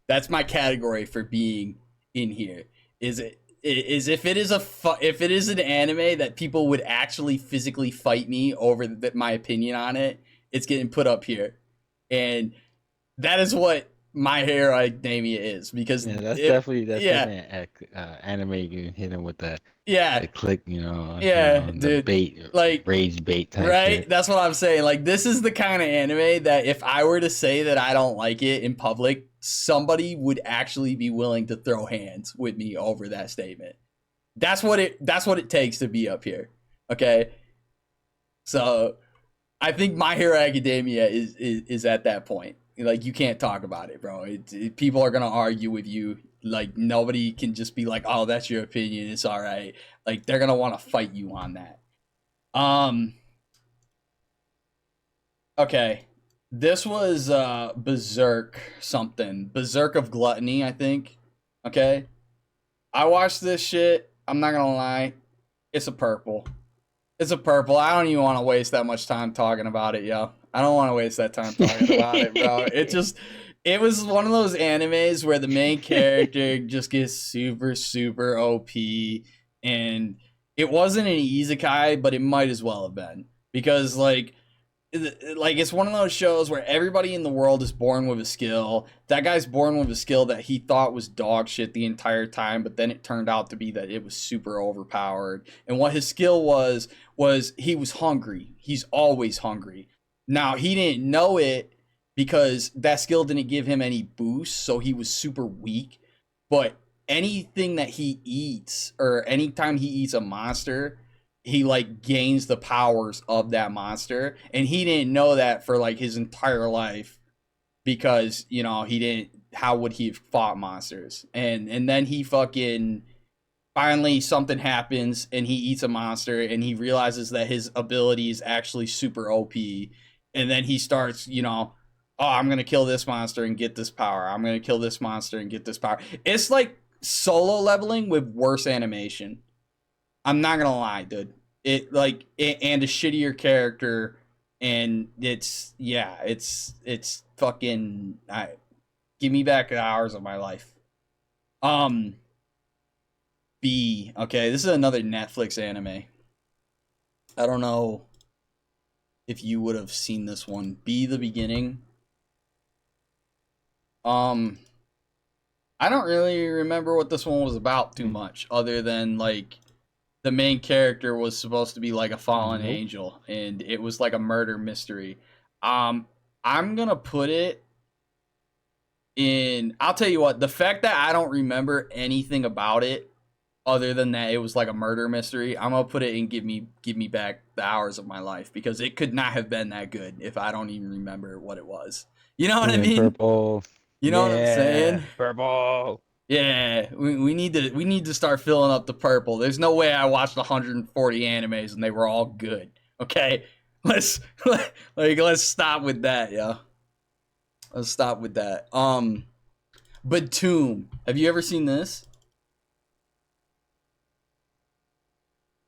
that's my category for being in here. Is if it is an anime that people would actually physically fight me over my opinion on it, it's getting put up here, and that is what My Hero Academia is, because that's definitely an anime you hit him with the click, the dude, bait, like rage bait type right shit. That's what I'm saying. Like, this is the kind of anime that if I were to say that I don't like it in public, somebody would actually be willing to throw hands with me over that statement. That's what it takes to be up here, okay? So I think My Hero Academia is at that point. Like, you can't talk about it, bro. People are gonna argue with you. Like, nobody can just be like, "Oh, that's your opinion. It's all right." Like, they're gonna want to fight you on that. Okay, this was Berserk something. Berserk of Gluttony, I think. Okay, I watched this shit. I'm not gonna lie, it's a purple. It's a purple. I don't even want to waste that much time talking about it, yo. I don't want to waste that time talking about it, bro. It was one of those animes where the main character just gets super, super OP, and it wasn't an isekai, but it might as well have been, because it's one of those shows where everybody in the world is born with a skill. That guy's born with a skill that he thought was dog shit the entire time, but then it turned out to be that it was super overpowered. And what his skill was he was hungry. He's always hungry. Now, he didn't know it because that skill didn't give him any boost, so he was super weak. But anything that he eats, or anytime he eats a monster, he gains the powers of that monster, and he didn't know that for his entire life, because he didn't. How would he have fought monsters? And then he fucking finally, something happens and he eats a monster, and he realizes that his ability is actually super OP, and then he starts oh, I'm gonna kill this monster and get this power. I'm gonna kill this monster and get this power. It's like solo leveling with worse animation. I'm not gonna lie, dude. And a shittier character, and it's fucking. Give me back hours of my life. B. Okay, this is another Netflix anime. I don't know if you would have seen this one. B, the beginning. I don't really remember what this one was about too much, other than like the main character was supposed to be like a fallen Nope. angel, and it was like a murder mystery. Um, I'm gonna put it in. I'll tell you what, the fact that I don't remember anything about it other than that it was like a murder mystery, I'm gonna put it in give me back the hours of my life, because it could not have been that good if I don't even remember what it was. You know what I Yeah, mean? purple. You know what I'm saying? Yeah, purple. Yeah, we need to start filling up the purple. There's no way I watched 140 animes and they were all good. Okay, let's let's stop with that, yeah. Let's stop with that. But Tomb, have you ever seen this?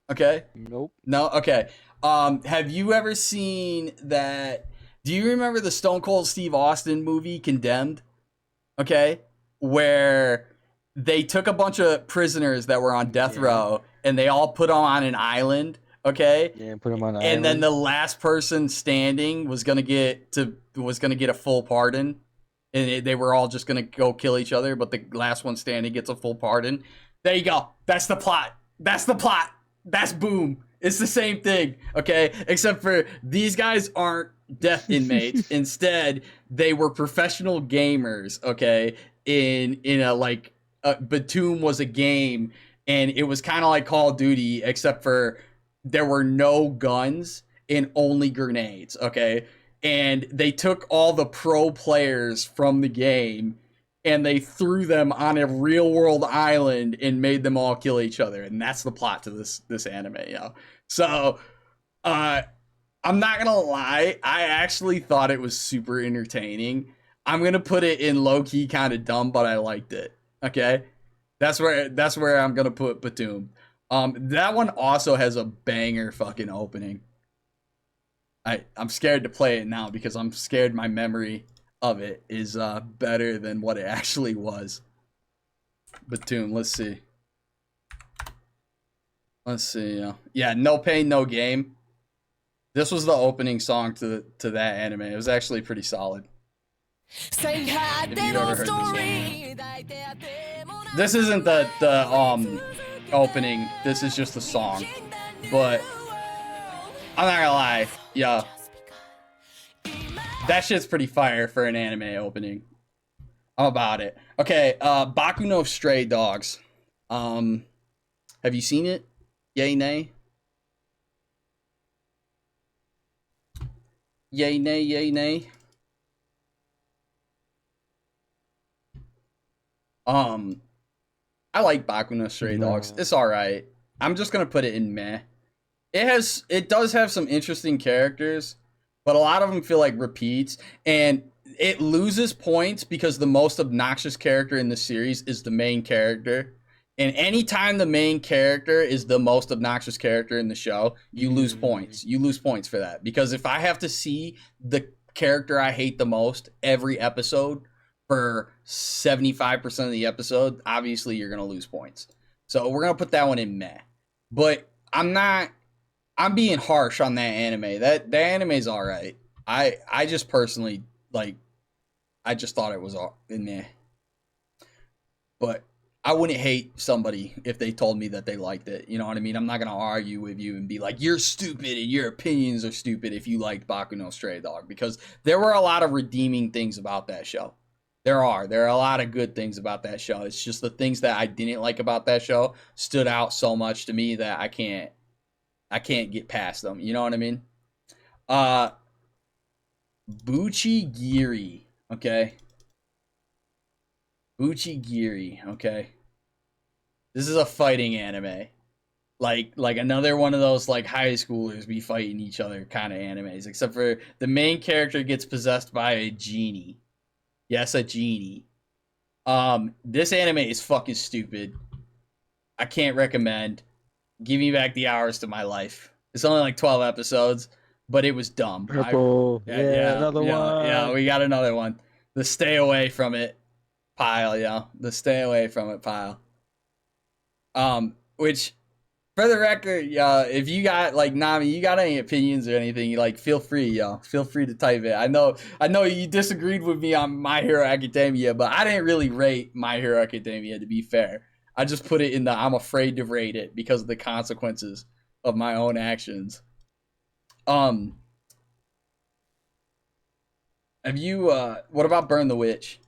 Okay, Nope. no, okay. Have you ever seen that? Do you remember the Stone Cold Steve Austin movie Condemned? Okay, where they took a bunch of prisoners that were on death Yeah. row and they all put them on an island. Okay, Yeah, put him on the and then island. the last person standing was gonna get a full pardon, and they were all just gonna go kill each other, but the last one standing gets a full pardon. There you go. That's the plot. That's the plot. That's Boom. It's the same thing, okay? Except for these guys aren't death inmates. Instead, they were professional gamers, okay? In a like, Batum was a game, and it was kind of like Call of Duty, except for there were no guns and only grenades, okay? And they took all the pro players from the game and they threw them on a real world island and made them all kill each other, and that's the plot to this anime, yo. So, uh, I'm not gonna lie, I actually thought it was super entertaining. I'm gonna put it in low key, kind of dumb, but I liked it. Okay, that's where I'm gonna put Batum. That one also has a banger fucking opening. I'm scared to play it now because I'm scared my memory of it is better than what it actually was. Batum, let's see. Let's see. Yeah, No Pain, No Game. This was the opening song to that anime. It was actually pretty solid. If you've ever heard this one. This isn't the opening. This is just the song. But I'm not gonna lie, yeah. That shit's pretty fire for an anime opening. I'm about it. Okay, Baku no Stray Dogs. Have you seen it? Yay, nay? Yay, nay, yay, nay? I like Baku no Stray Dogs. No. It's alright. I'm just gonna put it in meh. It does have some interesting characters, but a lot of them feel like repeats, and it loses points because the most obnoxious character in the series is the main character. And anytime the main character is the most obnoxious character in the show, you lose points. You lose points for that. Because if I have to see the character I hate the most every episode for 75% of the episode, obviously you're going to lose points. So we're going to put that one in meh. But I'm being harsh on that anime. The anime's all right. I just personally like. I just thought it was all in there, but I wouldn't hate somebody if they told me that they liked it. You know what I mean? I'm not gonna argue with you and be like, "You're stupid and your opinions are stupid" if you liked Baku no Stray Dog, because there were a lot of redeeming things about that show. There are a lot of good things about that show. It's just the things that I didn't like about that show stood out so much to me that I can't get past them. You know what I mean? Uh Buchi Giri, okay? Buchi Giri, okay? This is a fighting anime. Like another one of those like high schoolers be fighting each other kind of animes, except for the main character gets possessed by a genie. Yes, a genie. This anime is fucking stupid. I can't recommend. Give me back the hours to my life. It's only like 12 episodes, but it was dumb. Purple. Yeah, Another one. yeah, we got another one. The stay away from it pile, yeah. The stay away from it pile. Which For the record, if you got like Nami, you got any opinions or anything, you like feel free, feel free to type it. I know you disagreed with me on My Hero Academia, but I didn't really rate My Hero Academia, to be fair. I just put it in the I'm afraid to rate it because of the consequences of my own actions. Um, have you what about Burn the Witch?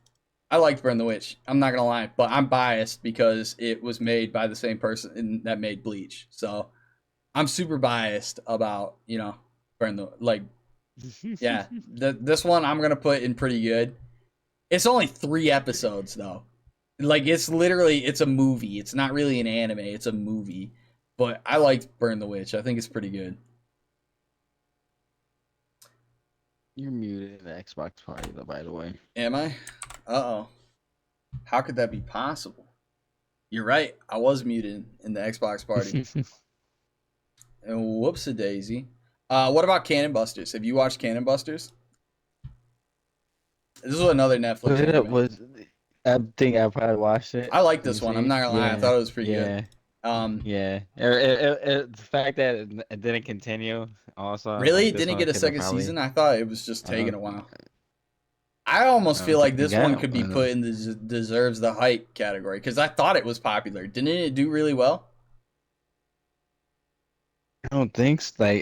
I liked Burn the Witch. I'm not gonna lie, but I'm biased because it was made by the same person that made Bleach. So I'm super biased about Burn the like yeah. This one I'm gonna put in pretty good. It's only 3 episodes though. Like it's a movie. It's not really an anime. It's a movie. But I liked Burn the Witch. I think it's pretty good. You're muted in the Xbox party, though, by the way. Am I? Uh oh. How could that be possible? You're right. I was muted in the Xbox party. And whoops a daisy. What about Cannon Busters? Have you watched Cannon Busters? This is another Netflix anime. I think I probably watched it. I like this one. I'm not gonna lie. I thought it was pretty good. Yeah. The fact that it didn't continue also. Really? Like, Didn't get a second season? I thought it was just taking a while. I almost feel like this one could be put in the deserves the hype category because I thought it was popular. Didn't it do really well? I don't think I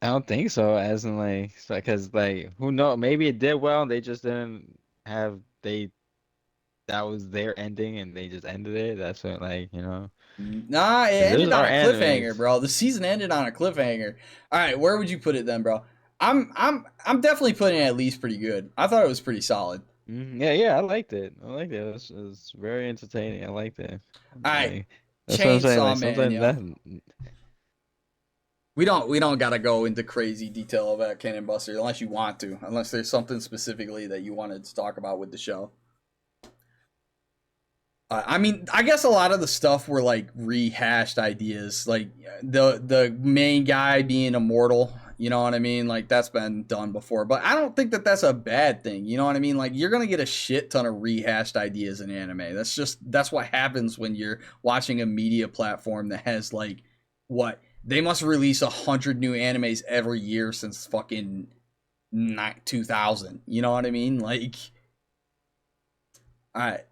don't think so. As in because who knows? Maybe it did well. They just didn't have that was their ending and they just ended it. That's what Nah, it ended on a cliffhanger, bro. The season ended on a cliffhanger. All right, where would you put it then, bro? I'm definitely putting it at least pretty good. I thought it was pretty solid. Yeah, I liked it. It was very entertaining. I liked it. All right, Chainsaw Man. Yeah. We don't gotta go into crazy detail about Cannon Buster unless you want to, unless there's something specifically that you wanted to talk about with the show. I mean, I guess a lot of the stuff were like rehashed ideas, like the main guy being immortal. You know what I mean? Like that's been done before, but I don't think that that's a bad thing. You know what I mean? Like you're gonna get a shit ton of rehashed ideas in anime. That's what happens when you're watching a media platform that has like what they must release 100 new animes every year since fucking 2000. You know what I mean? Like, all right.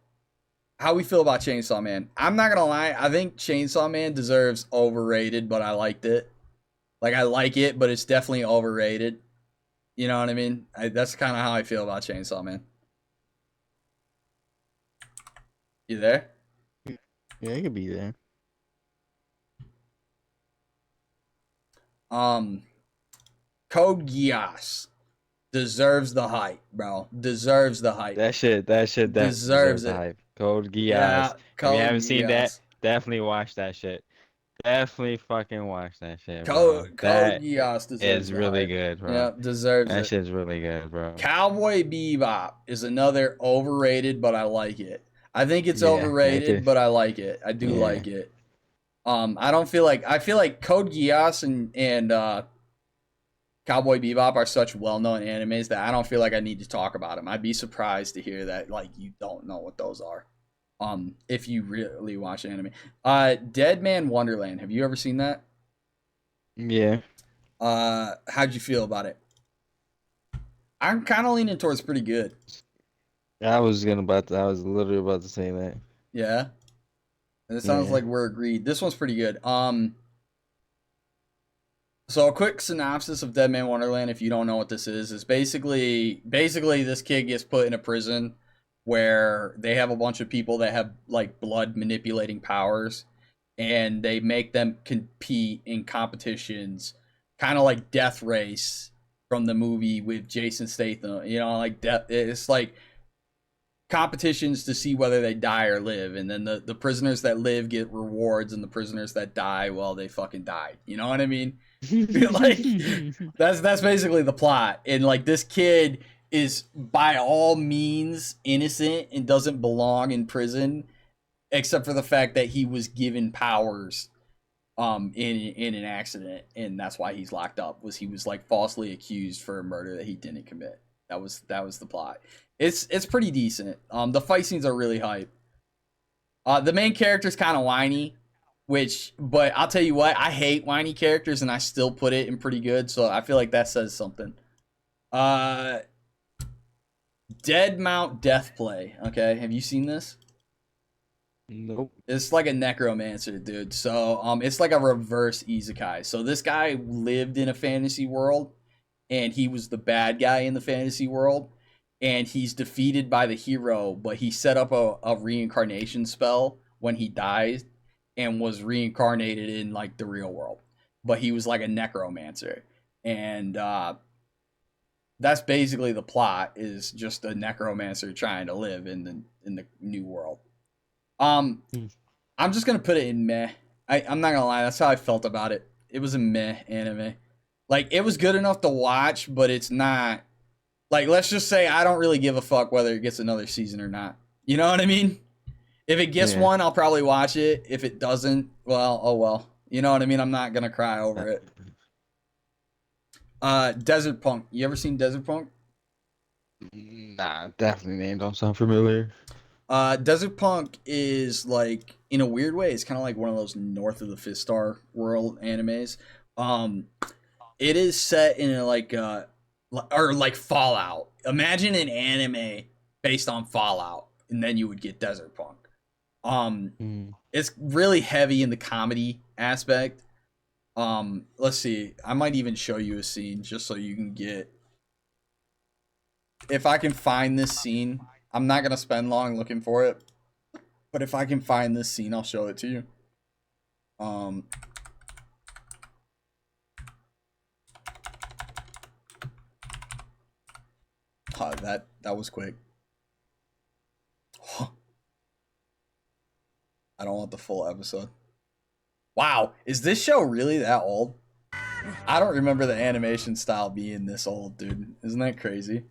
How we feel about Chainsaw Man? I'm not gonna lie. I think Chainsaw Man deserves overrated, but I liked it. Like I like it, but it's definitely overrated. You know what I mean? That's kind of how I feel about Chainsaw Man. You there? Yeah, it could be there. Code Geass deserves the hype, bro. Deserves the hype. That shit deserves the hype. Code Geass. Yeah, if you haven't seen that, definitely watch that shit. Definitely fucking watch that shit, bro. Code Geass deserves is really good, bro. Yeah, deserves that shit's really good, bro. Cowboy Bebop is another overrated, but I like it. I think it's overrated, but I like it. I do like it. I feel like Code Geass and Cowboy Bebop are such well-known animes that I don't feel like I need to talk about them. I'd be surprised to hear that like you don't know what those are. If you really watch anime. Dead Man Wonderland. Have you ever seen that? Yeah. How'd you feel about it? I'm kind of leaning towards pretty good. I was literally about to say that. Yeah. And it sounds like we're agreed. This one's pretty good. So a quick synopsis of Dead Man Wonderland, if you don't know what this is basically this kid gets put in a prison where they have a bunch of people that have like blood manipulating powers, and they make them compete in competitions, kind of like Death Race from the movie with Jason Statham. You know, like it's like competitions to see whether they die or live, and then the prisoners that live get rewards, and the prisoners that die, well, they fucking died. You know what I mean? Like that's basically the plot. And like this kid is by all means innocent and doesn't belong in prison, except for the fact that he was given powers in an accident, and that's why he's locked up. He was like falsely accused for a murder that he didn't commit. That was the plot. It's pretty decent. The fight scenes are really hype. The main character's kind of whiny, But I'll tell you what, I hate whiny characters and I still put it in pretty good, so I feel like that says something. Dead Mount Deathplay. Okay, have you seen this? Nope. It's like a necromancer, dude. So it's like a reverse isekai. So this guy lived in a fantasy world, and he was the bad guy in the fantasy world, and he's defeated by the hero, but he set up a reincarnation spell when he died, and was reincarnated in like the real world. But he was like a necromancer, and that's basically the plot. Is just a necromancer trying to live in the new world. I'm just gonna put it in meh. I'm not gonna lie, that's how I felt about it. It was a meh anime. Like, it was good enough to watch, but it's not, like, let's just say I don't really give a fuck whether it gets another season or not. You know what I mean? If it gets one, I'll probably watch it. If it doesn't, well, oh well. You know what I mean? I'm not gonna cry over it. Desert Punk. You ever seen Desert Punk? Nah, definitely name don't sound familiar. Desert Punk is like, in a weird way, it's kind of like one of those North of the Fifth Star world animes. It is set in like or like Fallout. Imagine an anime based on Fallout, and then you would get Desert Punk. It's really heavy in the comedy aspect. Let's see. I might even show you a scene just so you can get. If I can find this scene, I'm not gonna spend long looking for it, but if I can find this scene, I'll show it to you. Oh, that was quick. I don't want the full episode. Wow, is this show really that old? I don't remember the animation style being this old, dude. Isn't that crazy?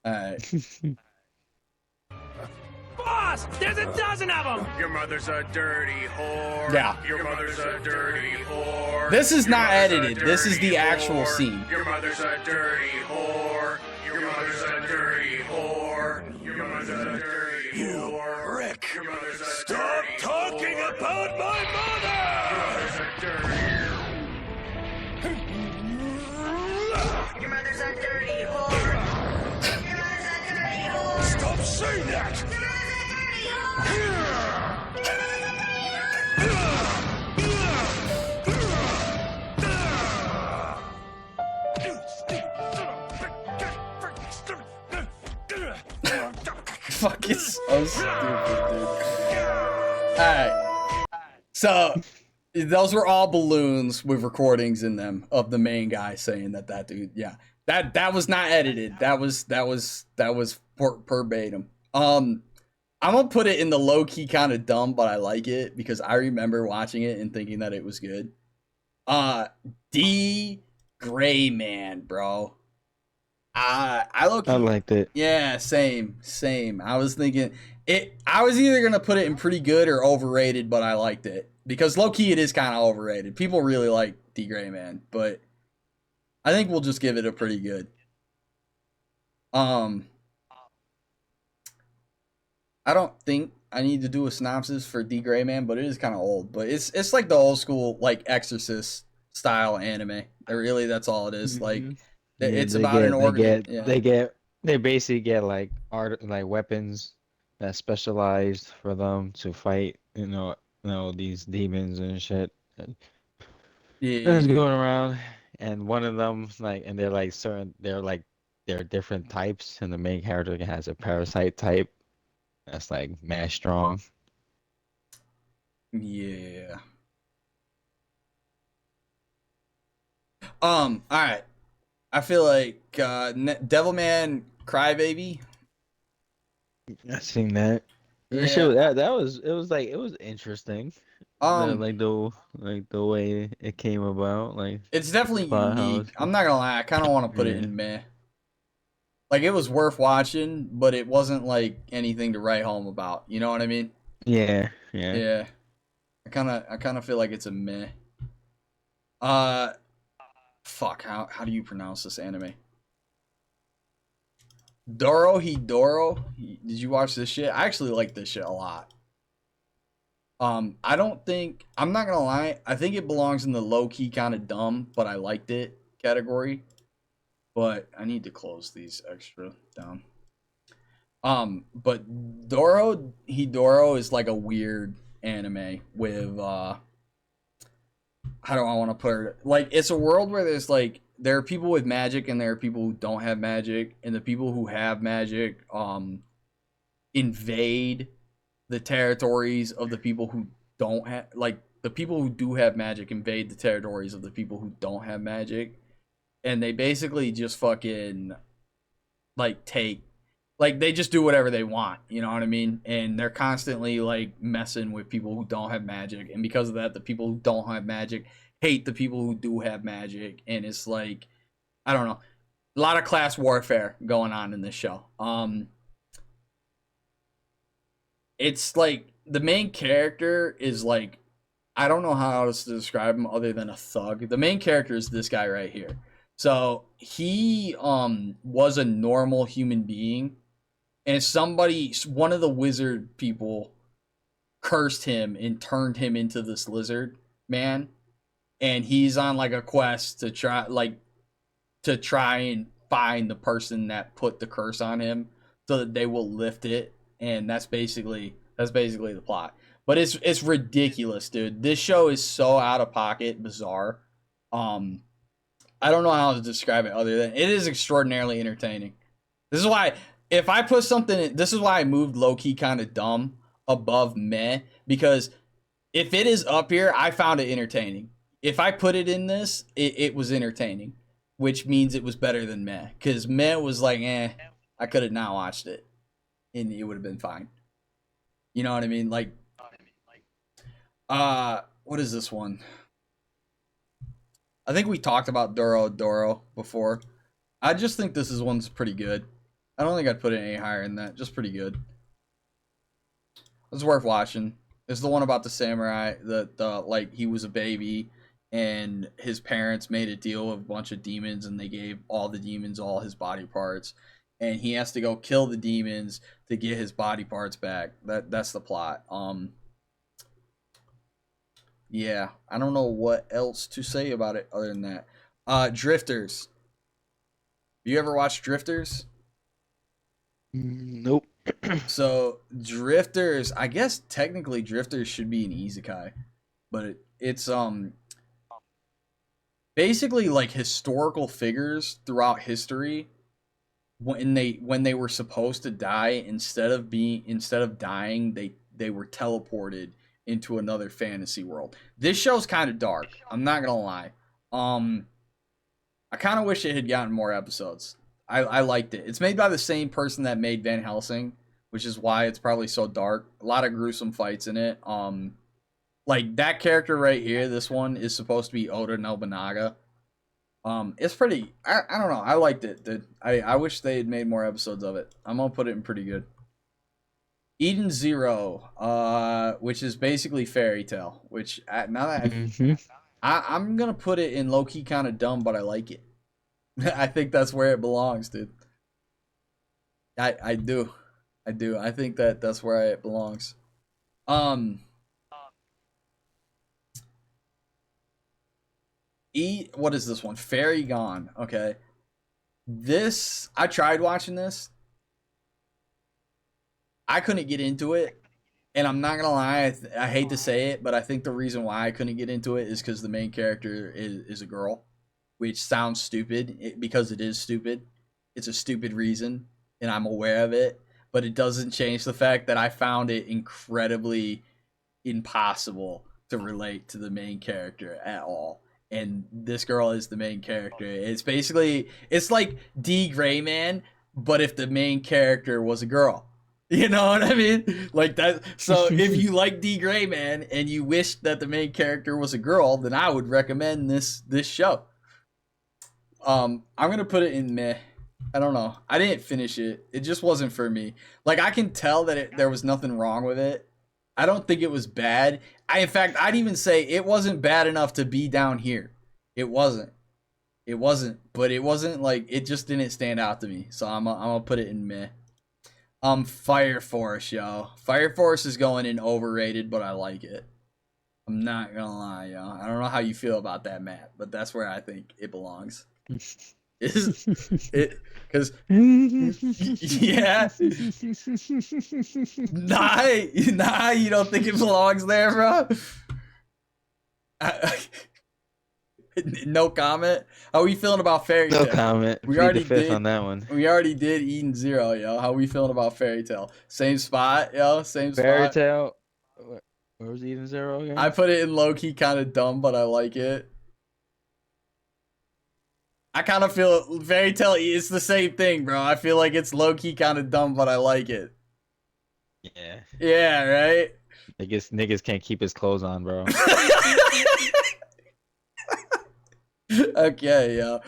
Alright. Boss, there's a dozen of them! Your mother's a dirty whore. Yeah. Your mother's a dirty whore. This is not edited. This is the actual scene. Your mother's a dirty whore. Your mother's a dirty whore. Your mother's a dirty whore. Rick, your mother's a stop talking about my mother! Your mother's a dirty. Your mother's a dirty whore. Your mother's a dirty whore. Stop saying that! Fucking so stupid, dude. Alright. So, those were all balloons with recordings in them of the main guy saying that dude, yeah. That was not edited. That was verbatim. I'm gonna put it in the low-key kind of dumb, but I like it because I remember watching it and thinking that it was good. D Gray Man, bro. I liked it. Yeah, same. I was thinking it. I was either gonna put it in pretty good or overrated, but I liked it because low key it is kind of overrated. People really like D Gray Man, but I think we'll just give it a pretty good. I don't think I need to do a synopsis for D Gray Man, but it is kind of old. But it's like the old school like Exorcist style anime. Really, that's all it is. Like. It's about an organ. They basically get like weapons that's specialized for them to fight, these demons and shit. Yeah. That's going around, and one of them and they're different types, and the main character has a parasite type that's like mad strong. Yeah. All right. I feel like Devilman Crybaby. I seen that. Yeah. That was interesting. The way it came about, it's definitely unique. I'm not gonna lie, I kind of want to put it in meh. Like it was worth watching, but it wasn't like anything to write home about. You know what I mean? Yeah. I kind of feel like it's a meh. Fuck, how do you pronounce this anime? Doro Hidoro? Did you watch this shit? I actually like this shit a lot. I don't think, I'm not gonna lie, I think it belongs in the low key kind of dumb, but I liked it category. But I need to close these extra down. But Doro Hidoro is like a weird anime with how do I want to put it? Like, it's a world where there's like there are people with magic and there are people who don't have magic, and the people who have magic invade the territories of the people who don't have, like, the people who do have magic invade the territories of the people who don't have magic, and they basically just fucking like take, like, they just do whatever they want, you know what I mean? And they're constantly like messing with people who don't have magic, and because of that, the people who don't have magic hate the people who do have magic, and it's like, I don't know, a lot of class warfare going on in this show. It's like the main character is like, I don't know how else to describe him other than a thug. The main character is this guy right here. So he was a normal human being, and somebody, one of the wizard people, cursed him and turned him into this lizard man, and he's on like a quest to try and find the person that put the curse on him so that they will lift it, and that's basically the plot. But it's ridiculous, dude. This show is so out of pocket, bizarre. Um I don't know how to describe it other than it is extraordinarily entertaining. This is why if I put something in, this is why I moved low key kind of dumb above meh, because if it is up here, I found it entertaining. If I put it in this, it was entertaining, which means it was better than meh. Because meh was like, I could have not watched it, and it would have been fine. You know what I mean? Like, what is this one? I think we talked about Doro before. I just think this one's pretty good. I don't think I'd put it any higher than that. Just pretty good. It's worth watching. It's the one about the samurai that like he was a baby and his parents made a deal with a bunch of demons and they gave all the demons all his body parts, and he has to go kill the demons to get his body parts back. That's the plot. Yeah, I don't know what else to say about it other than that. Drifters. You ever watched Drifters? Nope. So Drifters, I guess technically Drifters should be an isekai, but it's basically like historical figures throughout history when they were supposed to die, instead of dying, they were teleported into another fantasy world. This show's kind of dark. I'm not gonna lie. I kind of wish it had gotten more episodes. I liked it. It's made by the same person that made Van Helsing, which is why it's probably so dark. A lot of gruesome fights in it. Like that character right here, this one is supposed to be Oda Nobunaga. It's pretty. I don't know. I liked it, dude. I wish they had made more episodes of it. I'm gonna put it in pretty good. Eden Zero, which is basically Fairy Tale. Which now that I'm gonna put it in low key kind of dumb, but I like it. I think that's where it belongs, dude. I do. I think that's where it belongs. What is this one? Fairy Gone. Okay. This, I tried watching this. I couldn't get into it. And I'm not gonna lie, I hate to say it, but I think the reason why I couldn't get into it is because the main character is a girl, which sounds stupid because it is stupid. It's a stupid reason, and I'm aware of it, but it doesn't change the fact that I found it incredibly impossible to relate to the main character at all. And this girl is the main character. It's like D Gray Man, but if the main character was a girl. You know what I mean? Like that. So if you like D Gray Man and you wish that the main character was a girl, then I would recommend this show. I'm gonna put it in meh. I don't know. I didn't finish it. It just wasn't for me. Like, I can tell that there was nothing wrong with it. I don't think it was bad. In fact, I'd even say it wasn't bad enough to be down here. It wasn't. But it wasn't like, it just didn't stand out to me. So I'm gonna put it in meh. Fire Force, yo. Fire Force is going in overrated, but I like it. I'm not gonna lie, yo. I don't know how you feel about that map, but that's where I think it belongs. Is it? Because yeah, nah, you don't think it belongs there, bro? No comment. How are we feeling about Fairy Tail? No comment. We Plead already the fifth did. on that one. We already did Eden Zero, yo. How we feeling about Fairy Tail? Same spot, yo. Same Fairy spot. Tail. Where was Eden Zero again? I put it in low key, kind of dumb, but I like it. I kind of feel Fairy Tail. It's the same thing, bro. I feel like it's low key, kind of dumb, but I like it. Yeah. Yeah, right. Niggas can't keep his clothes on, bro. Okay, yo.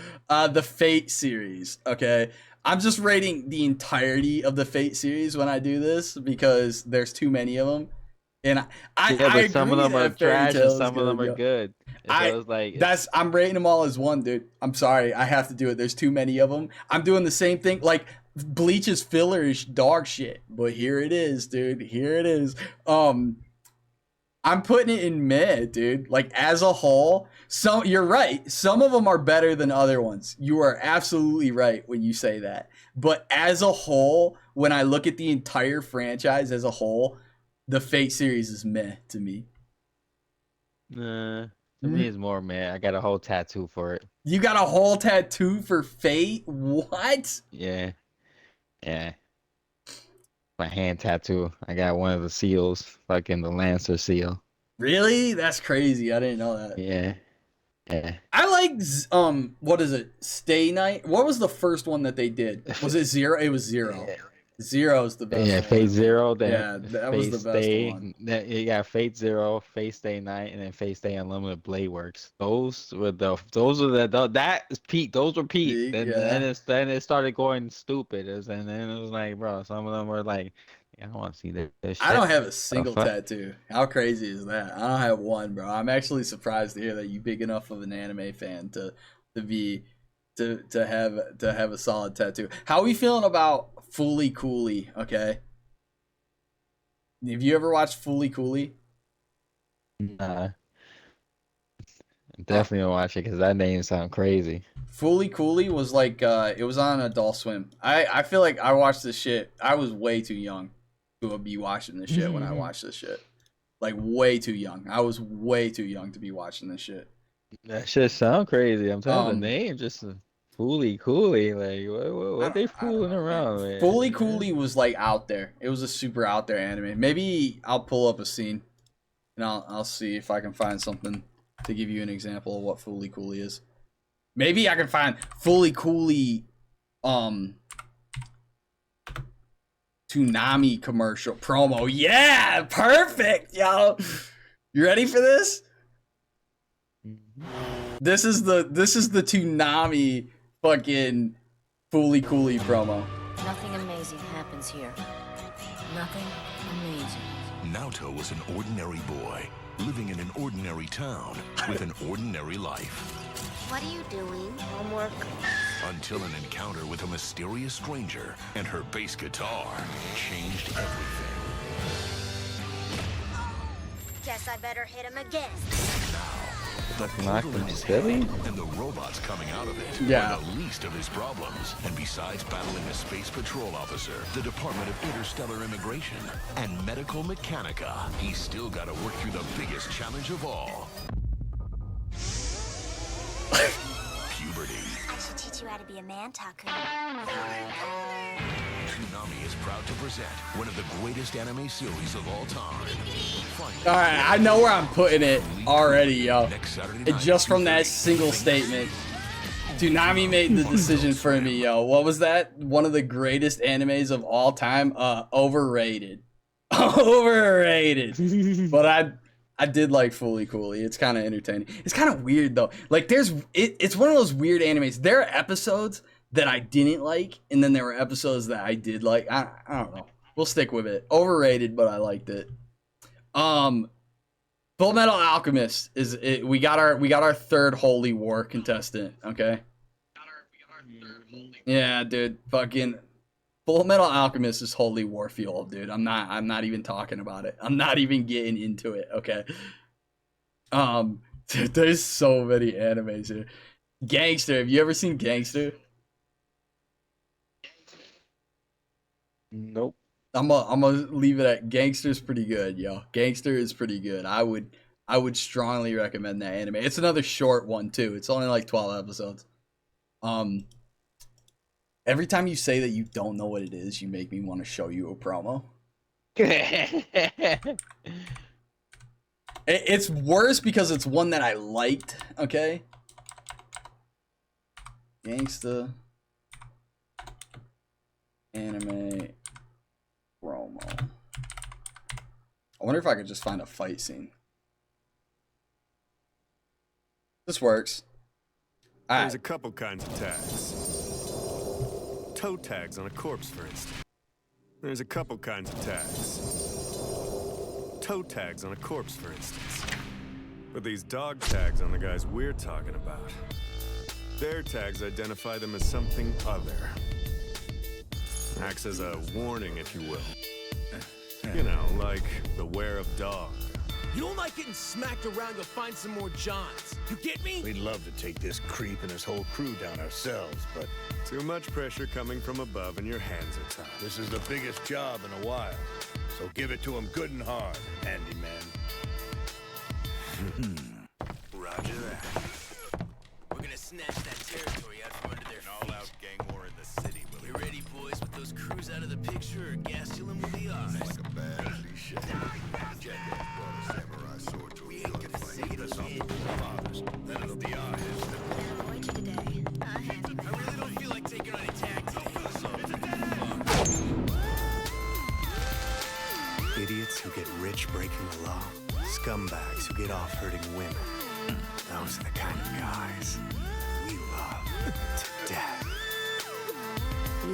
The Fate series. Okay, I'm just rating the entirety of the Fate series when I do this because there's too many of them, and I some of agree them are that Fairy trash Tail and is some of them are yo. good. So it's like I'm rating them all as one, dude. I'm sorry, I have to do it. There's too many of them. I'm doing the same thing. Like Bleach's filler is dog shit, but here it is, dude. Here it is. I'm putting it in mid, dude. Like as a whole, you're right. Some of them are better than other ones. You are absolutely right when you say that. But as a whole, when I look at the entire franchise as a whole, the Fate series is meh to me. to me it's more man. I got a whole tattoo for it. You got a whole tattoo for Fate? What? Yeah. My hand tattoo. I got one of the seals, fucking the Lancer seal. Really? That's crazy. I didn't know that. Yeah. I like what is it? Stay Night? What was the first one that they did? Was it Zero? It was Zero. Yeah. Zero's the best. Yeah, one. Fate Zero. Yeah, that was the best Stay, one. You got Fate Zero, Fate Stay Night, and then Fate Stay Unlimited Blade Works. Those were that is peak. Those were peak. Then it started going stupid, and then it was like, bro, some of them were like, I don't want to see this shit. I don't have a single fuck? tattoo. How crazy is that? I don't have one, bro. I'm actually surprised to hear that you big enough of an anime fan to have a solid tattoo. How are we feeling about Fooly Cooly? Okay. Have you ever watched Fooly Cooly? Nah. Definitely gonna watch it because that name sound crazy. Fooly Cooly was like it was on Adult Swim. I feel like I watched this shit. I was way too young to be watching this shit when I watched this shit. Like way too young. I was way too young to be watching this shit. That shit sound crazy. I'm telling the name just Fooly Cooly. Like what they fooling around with? Fooly Cooly was like out there. It was a super out there anime. Maybe I'll pull up a scene and I'll see if I can find something to give you an example of what Fooly Cooly is. Maybe I can find Fooly Cooly Toonami commercial promo. Yeah, perfect, yo. You ready for this? This is the Toonami fucking Fooly Cooly promo. Nothing amazing happens here. Nothing amazing. Naoto was an ordinary boy, living in an ordinary town with an ordinary life. What are you doing? Homework. Until an encounter with a mysterious stranger and her bass guitar changed everything. Guess I better hit him again. The Knocked him portal in his silly? head and the robots coming out of it Yeah. were the least of his problems. And besides battling a space patrol officer, the Department of Interstellar Immigration, and Medical Mechanica, he's still got to work through the biggest challenge of all. Puberty. I should teach you how to be a man, Taku. Toonami is proud to present one of the greatest anime series of all time. Finally, Alright, I know where I'm putting it already, yo. next Saturday And night, just from that 2:30, single statement, Toonami made the decision for me, yo. What was that? One of the greatest animes of all time? Overrated. Overrated. But I did like Fooly Cooly. It's kind of entertaining. It's kind of weird though. Like it's one of those weird animes. There are episodes that I didn't like, and then there were episodes that I did like. I don't know. We'll stick with it. Overrated, but I liked it. Full Metal Alchemist we got our third Holy War contestant, okay? Yeah, dude. Fucking Full Metal Alchemist is holy war fuel, dude. I'm not even talking about it. I'm not even getting into it, okay? Dude, there's so many animes here. Gangster, have you ever seen Gangster? Nope. I'm gonna leave it at Gangster's pretty good, yo. Gangster is pretty good. I would strongly recommend that anime. It's another short one too. It's only like 12 episodes. Every time you say that you don't know what it is, you make me want to show you a promo. It's worse because it's one that I liked, okay? Gangsta anime promo. I wonder if I could just find a fight scene. This works. There's a couple kinds of tags. Toe tags on a corpse, for instance. There's a couple kinds of tags. Toe tags on a corpse, for instance. But these dog tags on the guys we're talking about, their tags identify them as something other. Acts as a warning, if you will. You know, like beware of dog. You don't like getting smacked around, you'll find some more Johns. You get me? We'd love to take this creep and his whole crew down ourselves, but Too much pressure coming from above and your hands are tied. this is the biggest job in a while. So give it to him good and hard, handyman. Roger that. We're gonna snatch that territory out from under their feet. All-out gang war in the city, You ready, boys, with those crews out of the picture, or Gastelum will be ours? Like a bad cliche. Jackass brought a samurai sword to a We ain't gonna gunfight. say it That's again. off the fathers. Then it'll be our heads. Avoid you today. Handyman. I really don't feel like taking on a tag team. Idiots who get rich breaking the law. Scumbags who get off hurting women. Those are the kind of guys we love to death.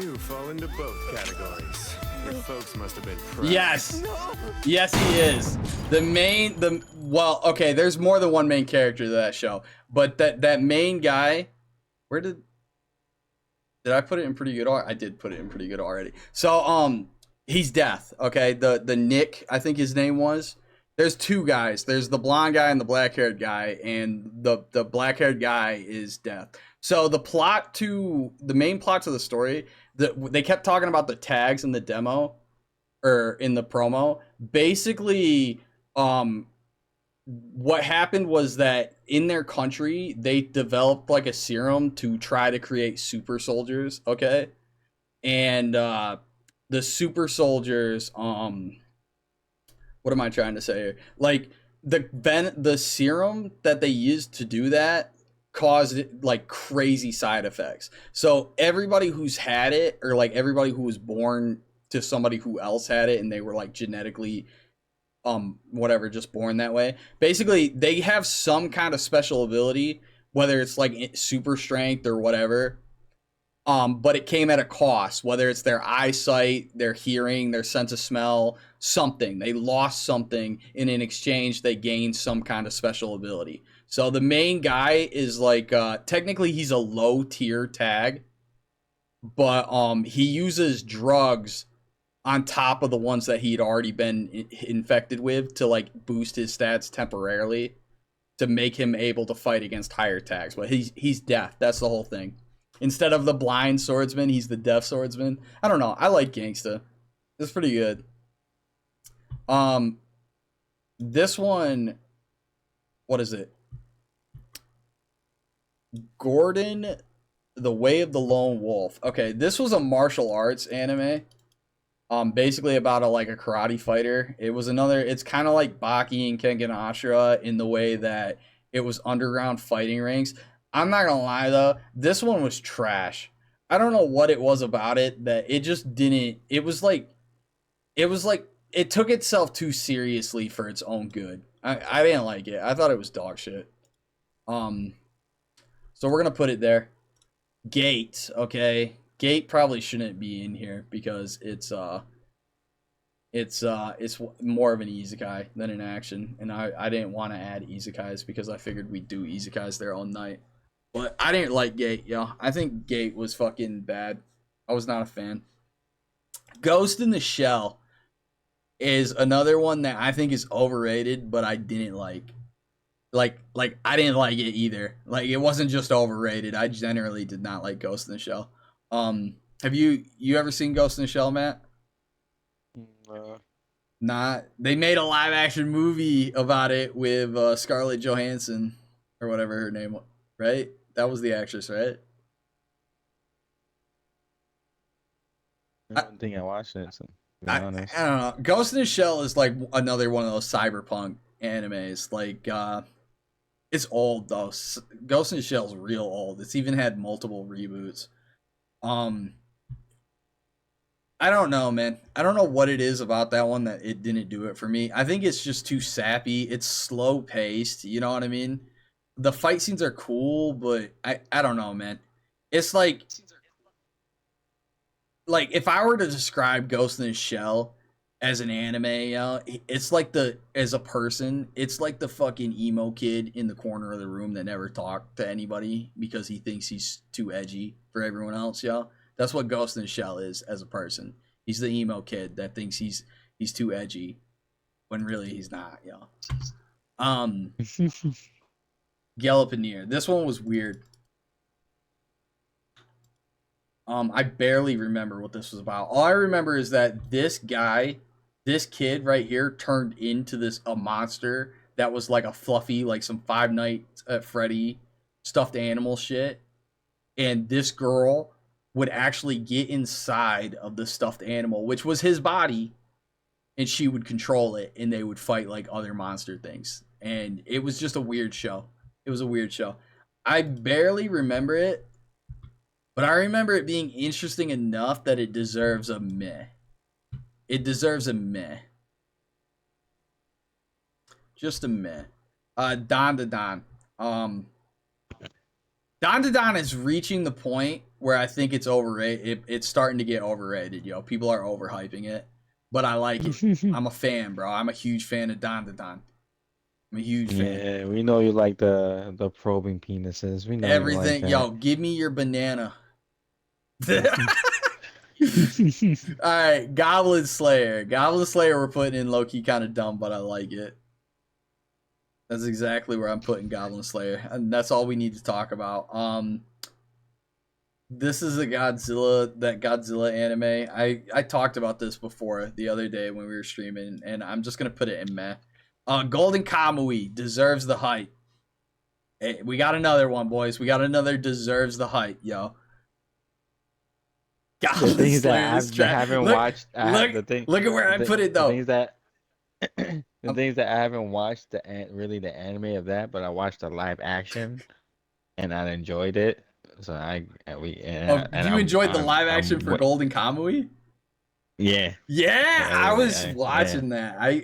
You fall into both categories. Your folks must have been proud. Yes. Yes, he is. Well, okay, there's more than one main character to that show. But that main guy, did I put it in pretty good art? I did put it in pretty good already. So, he's Death, okay? The Nick, I think his name was. There's two guys. There's the blonde guy and the black-haired guy, and the black-haired guy is Death. So the main plot to the story, they kept talking about the tags in the demo or in the promo. Basically, what happened was that in their country, they developed like a serum to try to create super soldiers, okay? And the super soldiers, what am I trying to say here? Like the serum that they used to do that caused like crazy side effects. So everybody who's had it, or like everybody who was born to somebody who else had it and they were like genetically whatever, just born that way, basically they have some kind of special ability, whether it's like super strength or whatever, but it came at a cost, whether it's their eyesight, their hearing, their sense of smell, something. They lost something, and in exchange they gained some kind of special ability. So the main guy is like, technically he's a low tier tag, but he uses drugs on top of the ones that he'd already been infected with to like boost his stats temporarily to make him able to fight against higher tags. But he's Death. That's the whole thing. Instead of the blind swordsman, he's the deaf swordsman. I don't know. I like Gangsta. It's pretty good. This one, what is it? Gordon, The Way of the Lone Wolf. Okay, this was a martial arts anime. Basically about a karate fighter. It's kind of like Baki and Kengan Ashura in the way that it was underground fighting rings. I'm not gonna lie though, this one was trash. I don't know what it was about it that it just didn't. It was like it took itself too seriously for its own good. I didn't like it. I thought it was dog shit. So we're gonna put it there. Gate, okay. Gate probably shouldn't be in here because it's more of an isekai than an action, and I didn't want to add isekais because I figured we'd do isekais their own night. But I didn't like Gate, yo. I think Gate was fucking bad. I was not a fan. Ghost in the Shell is another one that I think is overrated, but I didn't like. Like I didn't like it either. Like it wasn't just overrated. I generally did not like Ghost in the Shell. Have you ever seen Ghost in the Shell, Matt? Not. They made a live action movie about it with Scarlett Johansson or whatever her name was, right? That was the actress, right? I don't think I watched it. So, to be I honest. don't know. Ghost in the Shell is like another one of those cyberpunk animes. Like it's old though. Ghost in the Shell is real old. It's even had multiple reboots. I don't know, man. I don't know what it is about that one that it didn't do it for me. I think it's just too sappy. It's slow paced. You know what I mean? The fight scenes are cool, but I don't know, man. It's like if I were to describe Ghost in the Shell as an anime, it's like as a person, it's like the fucking emo kid in the corner of the room that never talked to anybody because he thinks he's too edgy for everyone else, yo. That's what Ghost in the Shell is as a person. He's the emo kid that thinks he's too edgy when really he's not, yo. Gallopanier. This one was weird. I barely remember what this was about. All I remember is that this kid right here turned into a monster that was like a fluffy, like some Five Nights at Freddy stuffed animal shit. And this girl would actually get inside of the stuffed animal, which was his body, and she would control it, and they would fight like other monster things. And it was just a weird show. It was a weird show. I barely remember it, but I remember it being interesting enough that it deserves a meh. It deserves a meh. Just a meh. Don to Don. Don to Don is reaching the point where I think it's overrated. It's starting to get overrated, yo. People are overhyping it, but I like it. I'm a fan, bro. I'm a huge fan of Don to Don. I'm a huge fan. Yeah, we know you like the probing penises. We know Everything, you like yo. Give me your banana. All right, Goblin Slayer. Goblin Slayer we're putting in low key kind of dumb, but I like it. That's exactly where I'm putting Goblin Slayer, and that's all we need to talk about. This is that Godzilla anime. I talked about this before the other day when we were streaming, and I'm just gonna put it in meh. Golden Kamui deserves the hype. Hey, we got another one, boys. We got another deserves the hype, yo. The things that I haven't watched. Look at where I put it though. The things that the things that I haven't watched the anime of that, but I watched the live action, and I enjoyed it. So you enjoyed the live action for Golden Kamui? Yeah. Yeah, I was watching that. I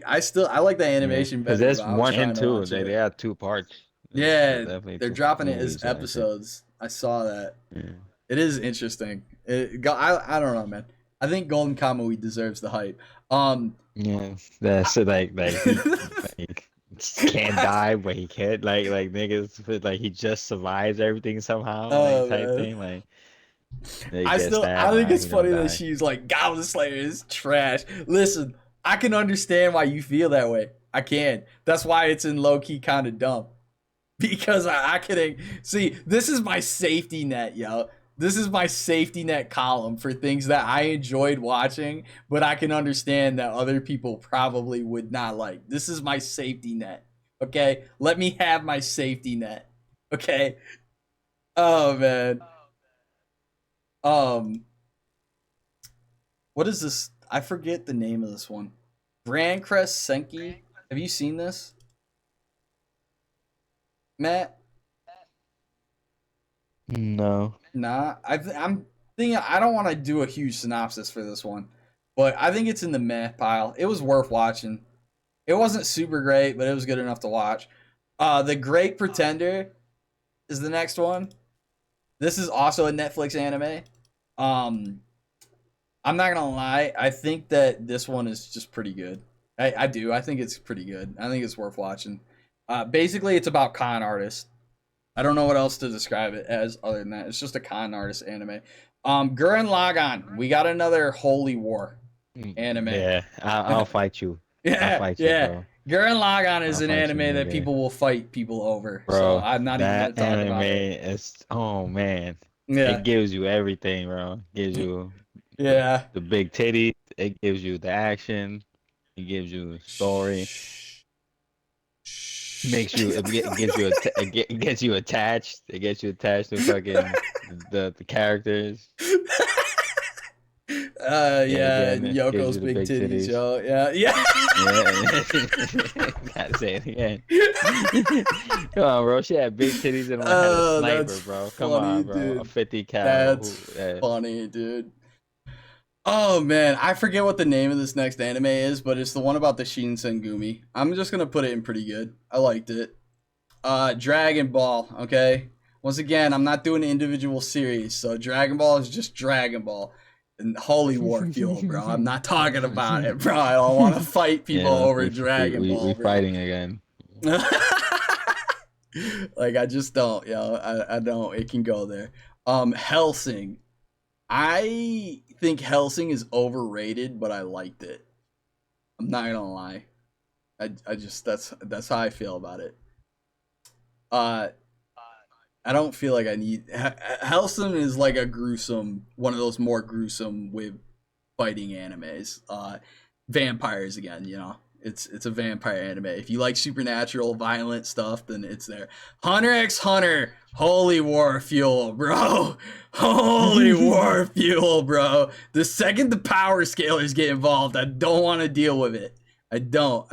like the animation better. Because there's 1 and 2. They have 2 parts. Yeah, they're dropping it as episodes. I saw that. Yeah. It is interesting. I don't know, man. I think Golden Kamui deserves the hype. Yeah, that's like he can't die, but he can't like niggas like he just survives everything somehow, type thing. Like I think it's funny that she's like Goblin Slayer is trash. Listen, I can understand why you feel that way. I can. That's why it's in low key kind of dumb. Because I can see this is my safety net, yo. This is my safety net column for things that I enjoyed watching, but I can understand that other people probably would not like. This is my safety net. Okay? Let me have my safety net. Okay? Oh man. What is this? I forget the name of this one. Brand Crest Senki. Have you seen this? Matt? No. Nah, I'm thinking I don't want to do a huge synopsis for this one, but I think it's in the meh pile. It was worth watching. It wasn't super great, but it was good enough to watch. The Great Pretender is the next one. This is also a Netflix anime. I'm not gonna lie. I think that this one is just pretty good. I do. I think it's pretty good. I think it's worth watching. Basically, it's about con artists. I don't know what else to describe it as other than that. It's just a con artist anime. Gurren Lagann. We got another holy war. anime. Yeah, I'll fight you. I'll Yeah, fight you, yeah. bro. Gurren Lagann is I'll an fight you, anime that nigga. people will fight people over. So Bro, I'm not even gonna that talk anime about it. is, oh man, Yeah, it gives you everything, bro. Gives you yeah. the big titties. It gives you the action. It gives you story. Shh. Makes you it gets you it gets you attached. It gets you attached to fucking the characters. Yeah, Yeah, again, and it gives Yoko's you the big big titties, titties. yo. Yeah, yeah. Yeah, gotta say it again. Come on, bro. She had big titties and had a Oh, sniper, that's bro. Come funny, on, bro. A dude. 50 cal. That's Who, funny, dude. Oh man, I forget what the name of this next anime is, but it's the one about the Shinsengumi. I'm just gonna put it in pretty good. I liked it. Dragon Ball, okay? Once again, I'm not doing an individual series, so Dragon Ball is just Dragon Ball. And Holy War Fuel, bro. I'm not talking about it, bro. I don't want to fight people yeah, over Dragon we Ball, bro. fighting again. Like I just don't, yo. I don't. It can go there. Helsing. I think Helsing is overrated, but I liked it. I'm not gonna lie. I just that's how I feel about it. Uh I don't feel like I need Hellsing is like a gruesome one of those more gruesome with fighting animes. Vampires again, you know. It's a vampire anime. If you like supernatural violent stuff, then it's there. Hunter x Hunter, holy war fuel, bro. Holy war fuel, bro. The second the power scalers get involved, I don't want to deal with it. I don't.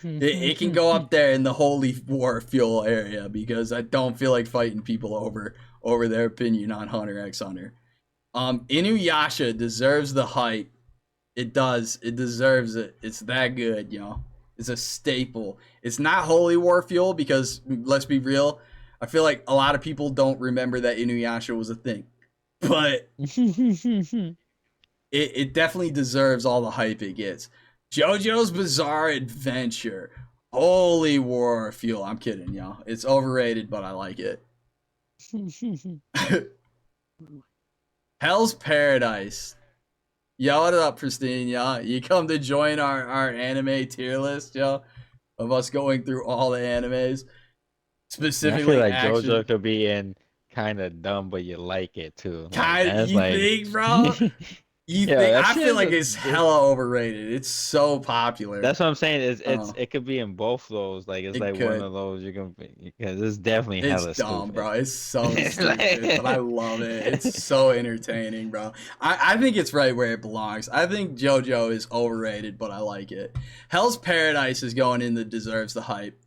It can go up there in the holy war fuel area because I don't feel like fighting people over their opinion on Hunter x Hunter. Inuyasha deserves the hype. It does. It deserves it. It's that good, you know. It's a staple. It's not holy war fuel because let's be real, I feel like a lot of people don't remember that Inuyasha was a thing. But it definitely deserves all the hype it gets. JoJo's Bizarre Adventure. Holy war fuel. I'm kidding, y'all. It's overrated, but I like it. Hell's Paradise. Yo, what up, Pristine, y'all? You come to join our anime tier list, yo, of us going through all the animes. I Specifically, feel like action. JoJo could be in kind of dumb, but you like it too. Like, that's You like, think, bro? You yeah, think? that I shit feel is like it's hella overrated. It's so popular. that's what I'm saying. Oh, It could be in both of those. Like it's it like one could. of those you can because it's definitely It's hella dumb, stupid. bro. It's so It's stupid, but I love it. It's so entertaining, bro. I think it's right where it belongs. I think JoJo is overrated, but I like it. Hell's Paradise is going in that deserves the hype.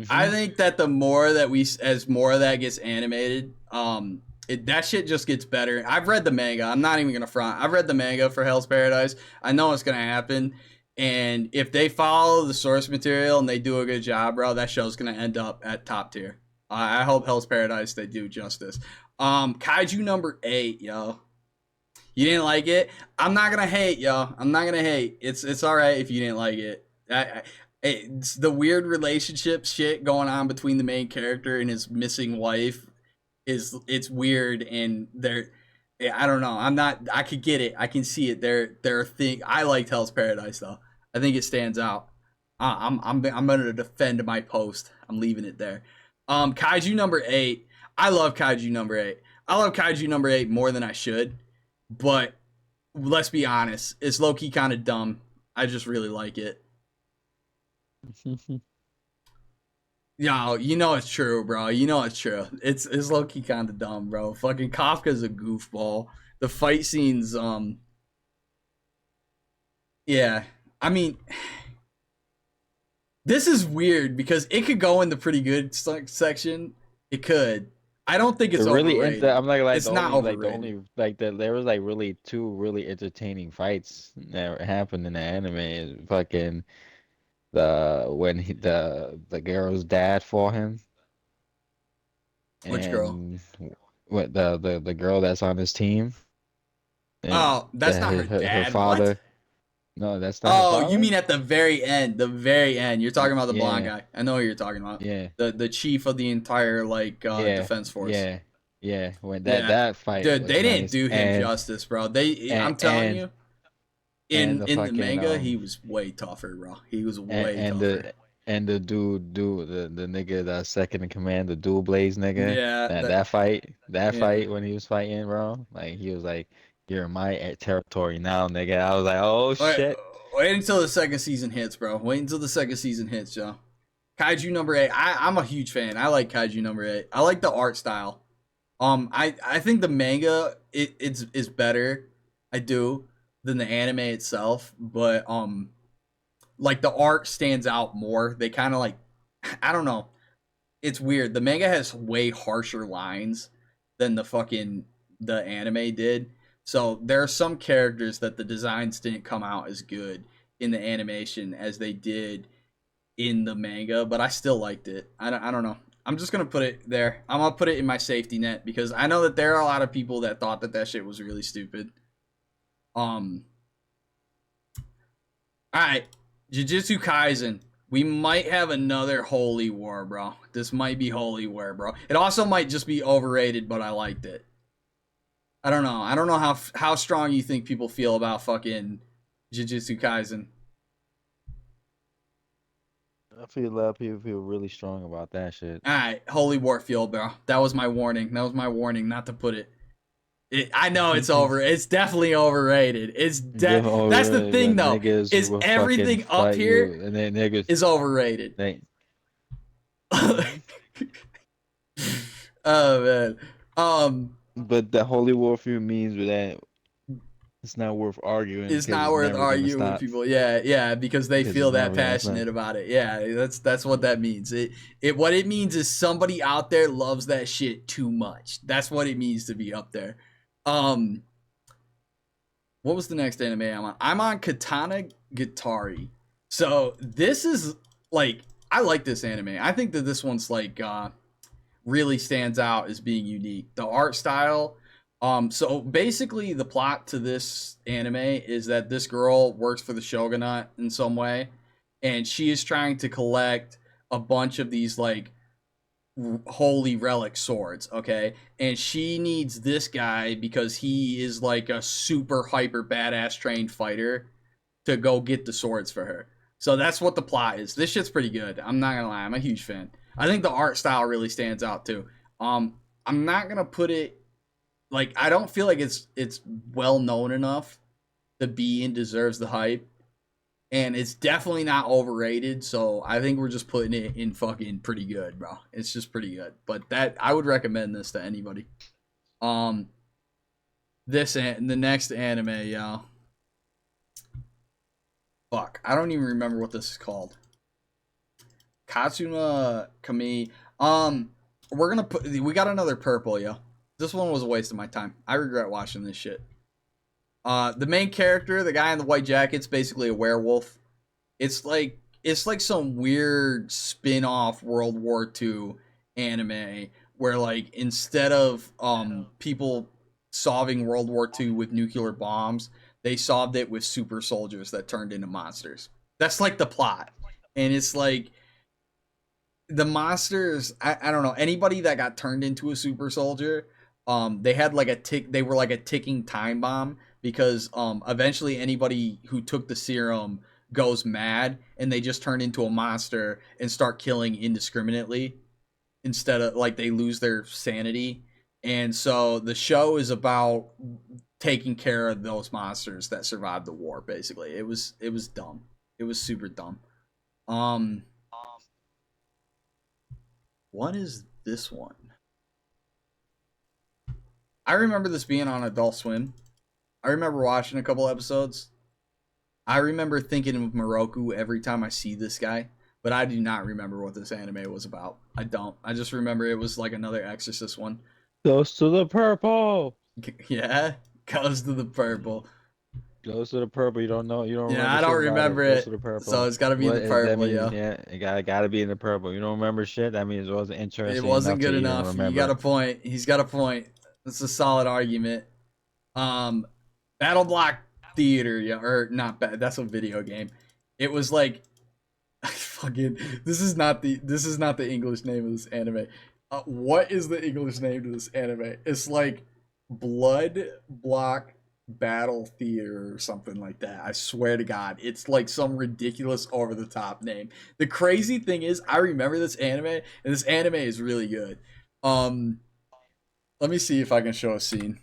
I think that the more that as more of that gets animated, that shit just gets better. I've read the manga. I'm not even gonna front. I've read the manga for Hell's Paradise. I know what's gonna happen. And if they follow the source material and they do a good job, bro, that show's gonna end up at top tier. I hope Hell's Paradise they do justice. Kaiju number 8, yo. You didn't like it? I'm not gonna hate, yo. I'm not gonna hate. It's all right if you didn't like it. It's the weird relationship shit going on between the main character and his missing wife it's weird and I don't know. I could get it. I can see it. They're a thing. I liked Hell's Paradise though. I think it stands out. I'm gonna defend my post. I'm leaving it there. Kaiju number 8. I love Kaiju number 8. I love Kaiju number 8 more than I should, but let's be honest, it's low key kind of dumb. I just really like it. Yo, you know it's true, bro. You know it's true. It's low key kind of dumb, bro. Fucking Kafka's a goofball. The fight scenes, yeah. I mean, this is weird because it could go in the pretty good section. It could. I don't think it's really overrated. I'm like It's the not only overrated. there was like really two really entertaining fights that happened in the anime. Is fucking the girl's dad for him Which girl? and what the girl that's on his team and Oh, that's not her her dad. father. What? No, that's not her Oh, you father. mean at the very end? The very end. You're talking about the blonde Yeah, guy. I know what you're talking about. yeah, The chief of the entire yeah, defense force. yeah, yeah. When Yeah. that fight Dude, was they didn't nice do him justice, bro. I'm telling and you, And In the the fucking manga, he was way tougher, bro. He was way and tougher. the dude the nigga that's second in command, the dual blaze nigga, Yeah, that yeah. fight when he was fighting, bro, like he was like, "You're in my territory now, nigga." I was like, "Oh Wait, shit." wait until the second season hits, bro. Wait until the second season hits, Joe. Kaiju number 8. I'm a huge fan. I like Kaiju number 8. I like the art style. I think the manga it's is better. I do than the anime itself, but like the art stands out more. They kind of like I don't know. It's weird. The manga has way harsher lines than the anime did. So there are some characters that the designs didn't come out as good in the animation as they did in the manga, but I still liked it. I don't know. I'm just gonna put it there. I'm gonna put it in my safety net because I know that there are a lot of people that thought that that shit was really stupid. Um. All right, Jujutsu Kaisen. We might have another holy war, bro. This might be holy war, bro. It also might just be overrated, but I liked it. I don't know. I don't know how strong you think people feel about fucking Jujutsu Kaisen. I feel a lot of people feel really strong about that shit. All right, holy war field, bro. That was my warning. That was my warning not to put it. I know it's over. It's definitely overrated. That's the thing though. Niggas Is will everything fucking up fight here you, and then niggas is overrated. they Oh man. but the holy war feud means that it's not worth arguing It's because not it's worth never gonna arguing with stop. people. Yeah, because they Because feel it's that never gonna stop. passionate about it. Yeah, that's what that means. What it means is somebody out there loves that shit too much. That's what it means to be up there. Um, what was the next anime I'm on? I'm on Katana Gatari. So this is like I like this anime. I think that this one's like really stands out as being unique. The art style. So basically the plot to this anime is that this girl works for the shogunate in some way, and she is trying to collect a bunch of these like holy relic swords, okay? And she needs this guy because he is like a super hyper badass trained fighter to go get the swords for her. So that's what the plot is. This shit's pretty good. I'm not gonna lie, I'm a huge fan. I think the art style really stands out too. I'm not gonna put it like I don't feel like it's well known enough to be and deserves the hype. And it's definitely not overrated, so I think we're just putting it in fucking pretty good, bro. It's just pretty good. But that I would recommend this to anybody. This and the next anime, y'all. Fuck, I don't even remember what this is called. Katsuma Kami. We're gonna put. We got another purple, yo. This one was a waste of my time. I regret watching this shit. The main character, the guy in the white jacket's basically a werewolf. It's like some weird spin-off World War II anime where like instead of people solving World War II with nuclear bombs, they solved it with super soldiers that turned into monsters. That's like the plot. And it's like the monsters, I don't know, anybody that got turned into a super soldier, they had like they were like a ticking time bomb because eventually anybody who took the serum goes mad and they just turn into a monster and start killing indiscriminately instead of like they lose their sanity. And so the show is about taking care of those monsters that survived the war. Basically, it was dumb. It was super dumb. What is this one? I remember this being on Adult Swim. I remember watching a couple episodes. I remember thinking of Moroku every time I see this guy, but I do not remember what this anime was about. I don't. I just remember it was like another Exorcist one. Goes to the purple. Yeah, goes to the purple. Goes to the purple. You don't know. You don't remember. Yeah, I don't shit about remember Goes it. to the purple. So it's got to be in What the is that purple, mean? yo. Yeah, it gotta be in the purple. You don't remember shit. That means it wasn't interesting. It wasn't good to even enough. You remember. got a point. He's got a point. It's a solid argument. Battle Block Theater, yeah, or not bad. That's a video game. It was like fucking. This is not the English name of this anime. What is the English name to this anime? It's like Blood Block Battle Theater or something like that. I swear to God, it's like some ridiculous over the top name. The crazy thing is, I remember this anime, and this anime is really good. Let me see if I can show a scene,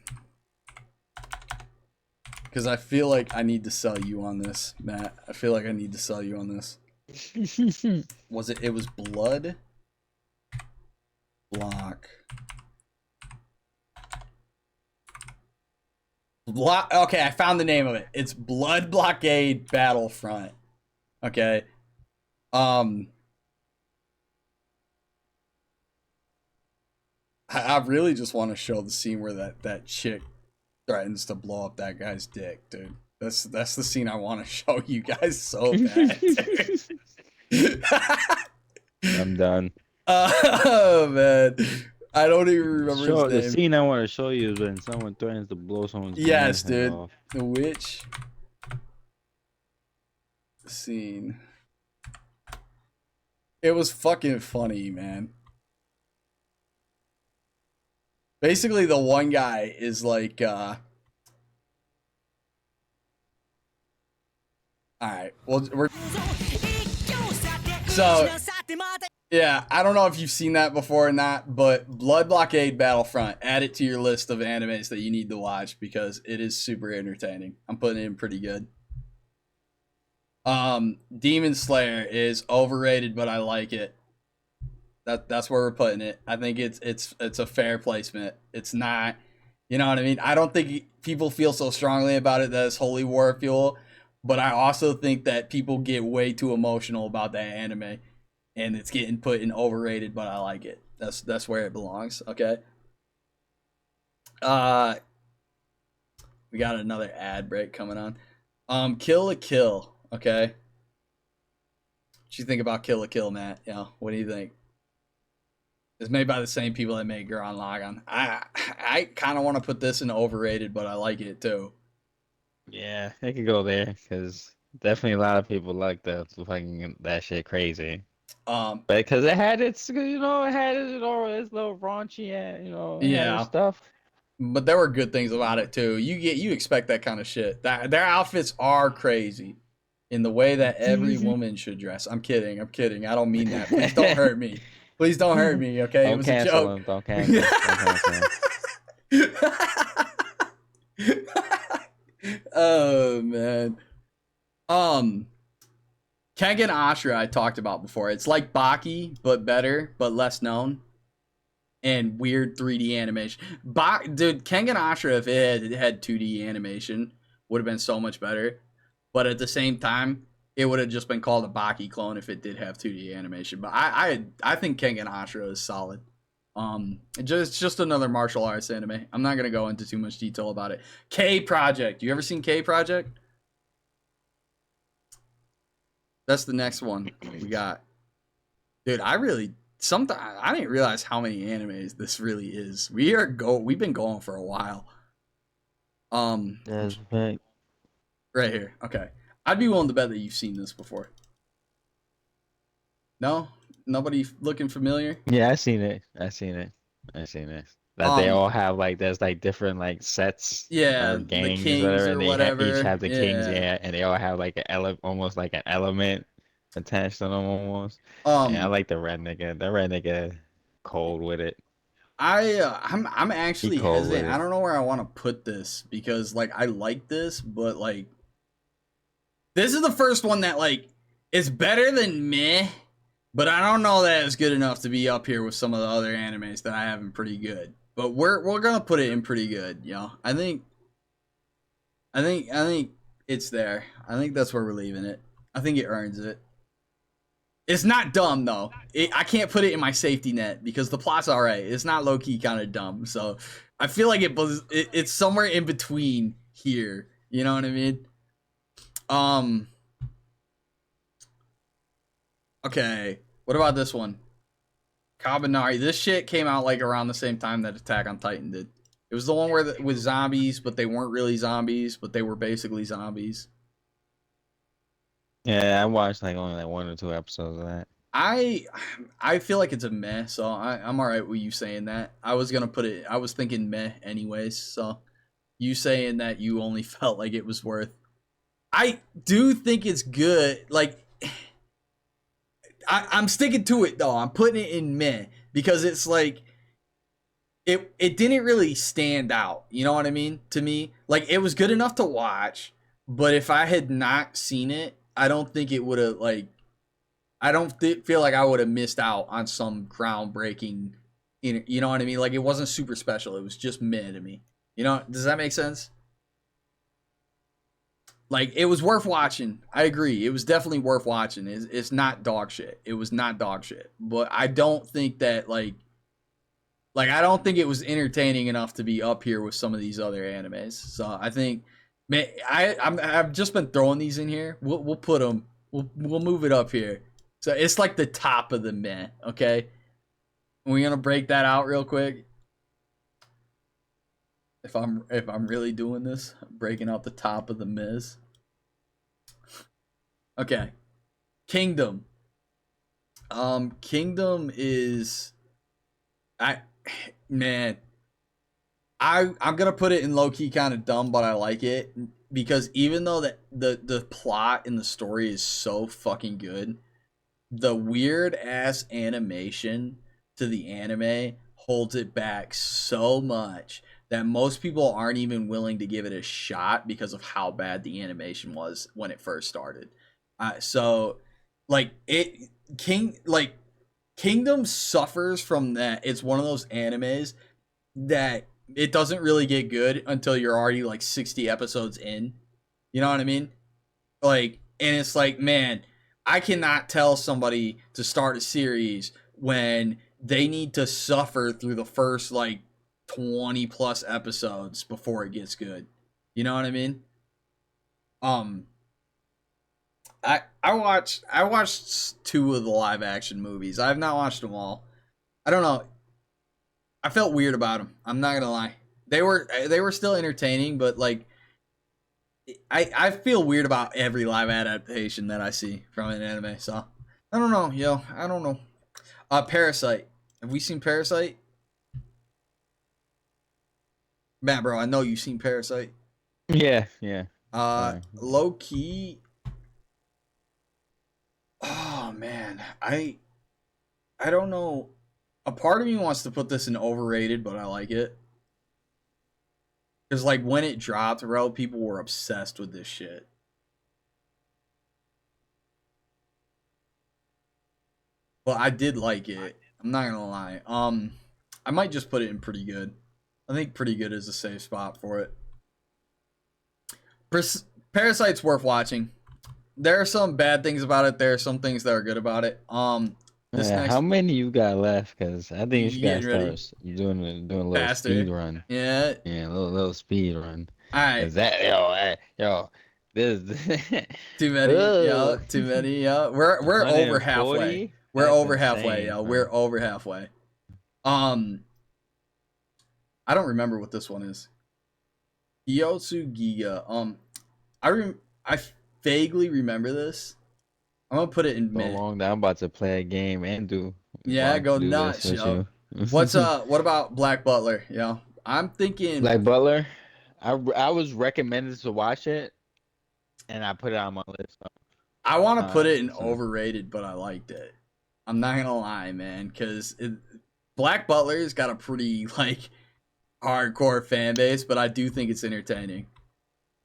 because I feel like I need to sell you on this, Matt. I feel like I need to sell you on this. Was it? It was Blood Block. Okay, I found the name of it. It's Blood Blockade Battlefront. Okay. I really just want to show the scene where that chick threatens to blow up that guy's dick, dude. That's the scene I want to show you guys so bad. I'm done. Oh man, I don't even remember his The name. scene I want to show you is when someone threatens to blow someone's Yes, head dude. off. The witch scene. It was fucking funny, man. Basically, the one guy is like, alright, well, so, yeah, I don't know if you've seen that before or not, but Blood Blockade Battlefront, add it to your list of animes that you need to watch because it is super entertaining. I'm putting it in pretty good. Demon Slayer is overrated, but I like it. That's where we're putting it. I think it's a fair placement. It's not, you know what I mean? I don't think people feel so strongly about it that it's holy war fuel, but I also think that people get way too emotional about that anime, and it's getting put in overrated, but I like it. That's where it belongs. Okay. We got another ad break coming on. Kill la Kill. Okay. What you think about Kill la Kill, Matt? You know, what do you think? It's made by the same people that made Gurren Lagann. I kind of want to put this in overrated, but I like it too. Yeah, it could go there because definitely a lot of people like that shit crazy. But because it had its, it had its little raunchy, and it had its stuff. But there were good things about it too. You expect that kind of shit. Their outfits are crazy in the way that every woman should dress. I'm kidding. I don't mean that. Please don't hurt me. Please don't hurt me, okay? Don't It was cancel a joke. him. Don't cancel him. Oh man. Kengan Ashura I talked about before. It's like Baki, but better, but less known. And weird 3D animation. Dude, Kengan Ashura, if it had 2D animation, would have been so much better. But at the same time, it would have just been called a Baki clone if it did have 2D animation. But I think Kengan Ashura is solid. Just another martial arts anime. I'm not gonna go into too much detail about it. K Project. You ever seen K Project? That's the next one we got. Dude, I didn't realize how many animes this really is. We've been going for a while. That's right. Right here. Okay. I'd be willing to bet that you've seen this before. No? Nobody looking familiar? Yeah, I seen it. That they all have there's different sets. Yeah, Or gangs, the kings whatever, or and they whatever. each have the kings, Yeah. and they all have almost like an element attached to them almost. And I like the red nigga. The red nigga cold with it. I'm actually He cold with hesitant. it. I don't know where I want to put this because I like this, but this is the first one that it's better than meh, but I don't know that it's good enough to be up here with some of the other animes that I have in pretty good. But we're gonna put it in pretty good, you know. I think it's there. I think that's where we're leaving it. I think it earns it. It's not dumb though. I can't put it in my safety net because the plot's alright. It's not low key kind of dumb. So I feel like it's somewhere in between here. You know what I mean? Okay. What about this one? Kabanari. This shit came out around the same time that Attack on Titan did. It was the one with zombies, but they weren't really zombies, but they were basically zombies. Yeah, I watched only 1 or 2 episodes of that. I feel like it's a meh, so I'm alright with you saying that. I was gonna put it. I was thinking meh anyways, so you saying that you only felt like it was worth. I do think it's good. Like, I'm sticking to it though. I'm putting it in meh because it's like it didn't really stand out. You know what I mean? To me, like it was good enough to watch, but if I had not seen it, I don't think it would have like. I don't feel like I would have missed out on some groundbreaking. You know what I mean? Like it wasn't super special. It was just meh to me. You know? Does that make sense? Like it was worth watching. I agree. It was definitely worth watching. It's not dog shit. It was not dog shit. But I don't think that like I don't think it was entertaining enough to be up here with some of these other animes. So I think, man, I've just been throwing these in here. We'll put them. We'll move it up here. So it's like the top of the meh. Okay, we're gonna break that out real quick. If I'm really doing this, I'm breaking out the top of the mehs. Okay, Kingdom. Kingdom is, man, I'm gonna put it in low key kind of dumb, but I like it because even though the plot and the story is so fucking good, the weird ass animation to the anime holds it back so much that most people aren't even willing to give it a shot because of how bad the animation was when it first started. So like Kingdom suffers from that. It's one of those animes that it doesn't really get good until you're already like 60 episodes in. You know what I mean? Like, and it's like, man, I cannot tell somebody to start a series when they need to suffer through the first like 20 plus episodes before it gets good. You know what I mean? I watched 2 of the live action movies. I have not watched them all. I don't know. I felt weird about them. I'm not gonna lie. They were still entertaining, but like I feel weird about every live adaptation that I see from an anime. So I don't know, yo. I don't know. Parasite. Have we seen Parasite? Matt, bro, I know you've seen Parasite. Yeah, yeah. Low key. Oh man, I don't know. A part of me wants to put this in overrated, but I like it. Because like when it dropped, bro, people were obsessed with this shit. But I did like it. I'm not gonna lie. I might just put it in pretty good. I think pretty good is a safe spot for it. Parasite's worth watching. There are some bad things about it. There are some things that are good about it. How many you got left? Because I think you gotta getting ready? start. You're doing a little Faster. speed run. Yeah. Yeah, a little speed run. All right. Is that yo? This Too many. Yo. Ugh. Too many. Yo. We're over halfway. 140? We're That's over halfway. insane, Yo. bro. We're over halfway. I don't remember what this one is. Gyotsu Giga. I vaguely remember this. I'm gonna put it in So mid. long that I'm about to play a game and do. Yeah, want go to do nuts, this with yo. you. What about Black Butler? Yo, I'm thinking Black Butler? I was recommended to watch it, and I put it on my list. I want to put it in so- overrated, but I liked it. I'm not gonna lie, man, because Black Butler's got a pretty like hardcore fan base, but I do think it's entertaining.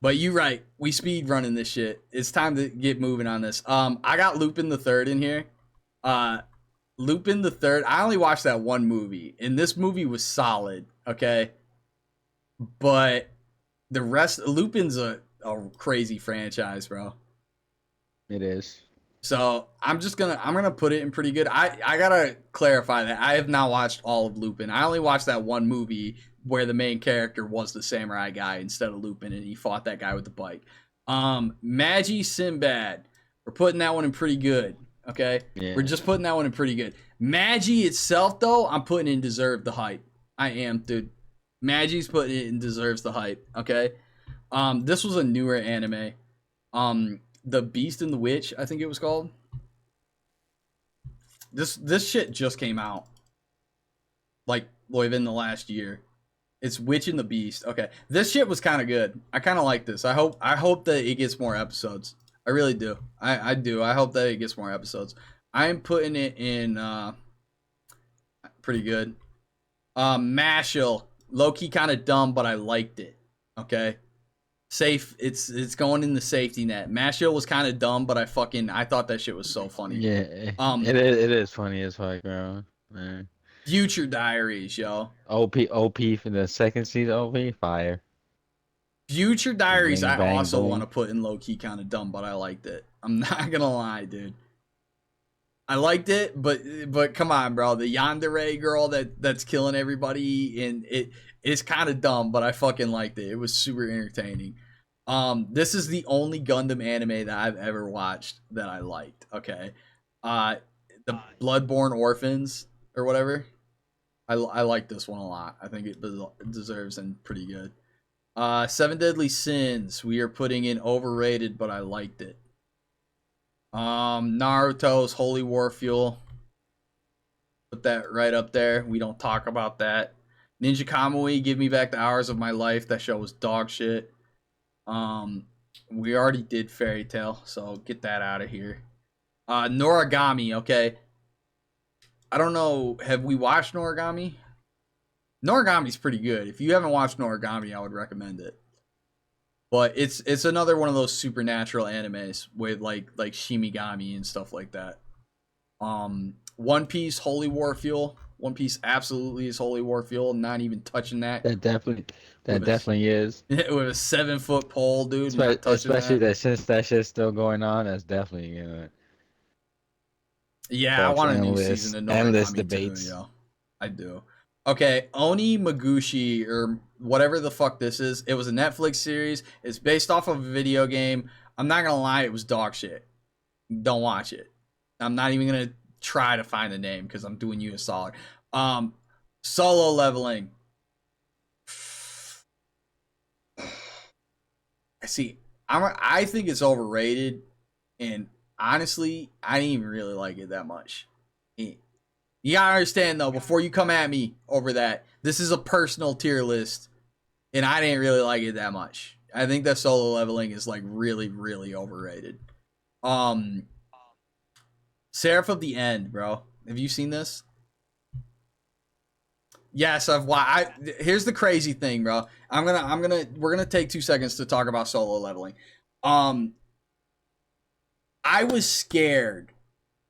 But you're right, we speed running this shit. It's time to get moving on this. I got Lupin the Third in here. Lupin the Third. I only watched that one movie, and this movie was solid. Okay, but the rest, Lupin's a crazy franchise, bro. It is. So I'm gonna put it in pretty good. I gotta clarify that I have not watched all of Lupin. I only watched that one movie where the main character was the samurai guy instead of Lupin, and he fought that guy with the bike. Magi Sinbad. We're putting that one in pretty good. Okay, Yeah. we're just putting that one in pretty good. Magi itself, though, I'm putting in deserve the hype. I am, dude. Magi's putting it in deserves the hype. Okay. This was a newer anime. The Beast and the Witch, I think it was called. This shit just came out, like within the last year. It's Witch and the Beast. Okay, this shit was kind of good. I kind of like this. I hope that it gets more episodes. I really do. I do. I hope that it gets more episodes. I'm putting it in pretty good. Mashal, low key kind of dumb, but I liked it. Okay, safe. It's going in the safety net. Mashal was kind of dumb, but I thought that shit was so funny. Yeah, it is funny as fuck, bro. Man. Future Diaries, yo. OP for the second season. OP fire. Future Diaries, Bang, I bang, also boom. want to put in low key kind of dumb, but I liked it. I'm not gonna lie, dude. I liked it, but come on, bro. The yandere girl that's killing everybody, and it's kind of dumb, but I fucking liked it. It was super entertaining. This is the only Gundam anime that I've ever watched that I liked. Okay, the Bloodborne Orphans or whatever. I like this one a lot. I think it deserves and pretty good. Seven Deadly Sins. We are putting in overrated, but I liked it. Naruto's Holy War Fuel. Put that right up there. We don't talk about that. Ninja Kamui, Give Me Back the Hours of My Life. That show was dog shit. We already did Fairy Tail, so get that out of here. Noragami, okay. I don't know. Have we watched Noragami? Noragami's pretty good. If you haven't watched Noragami, I would recommend it. But it's another one of those supernatural animes with like Shimigami and stuff like that. One Piece, Holy War Fuel. One Piece absolutely is Holy War Fuel. Not even touching that. That definitely is. With a 7-foot pole, dude. Especially that since that shit's still going on, that's definitely Yeah, I want a new endless- season of endless Noragami debates. too, yo. I do. Okay, Oni Maguchi, or whatever the fuck this is. It was a Netflix series. It's based off of a video game. I'm not gonna lie, it was dog shit. Don't watch it. I'm not even gonna try to find the name because I'm doing you a solid. Solo Leveling. See, I think it's overrated, and honestly, I didn't even really like it that much. You gotta understand though, before you come at me over that, this is a personal tier list, and I didn't really like it that much. I think that Solo Leveling is like really, really overrated. Seraph of the End, bro. Have you seen this? Yes, I've watched. Here's the crazy thing, bro. We're gonna take 2 seconds to talk about Solo Leveling. I was scared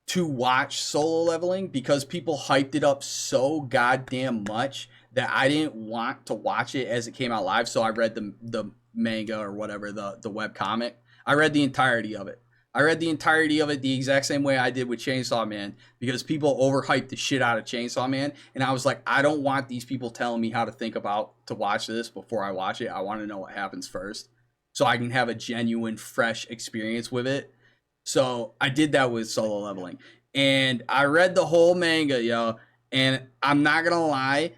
to watch Solo Leveling because people hyped it up so goddamn much that I didn't want to watch it as it came out live. So I read the manga or whatever, the web comic. I read the entirety of it. The exact same way I did with Chainsaw Man because people overhyped the shit out of Chainsaw Man. And I was like, I don't want these people telling me how to think about to watch this before I watch it. I want to know what happens first so I can have a genuine, fresh experience with it. So I did that with Solo Leveling. And I read the whole manga, yo. And I'm not going to lie,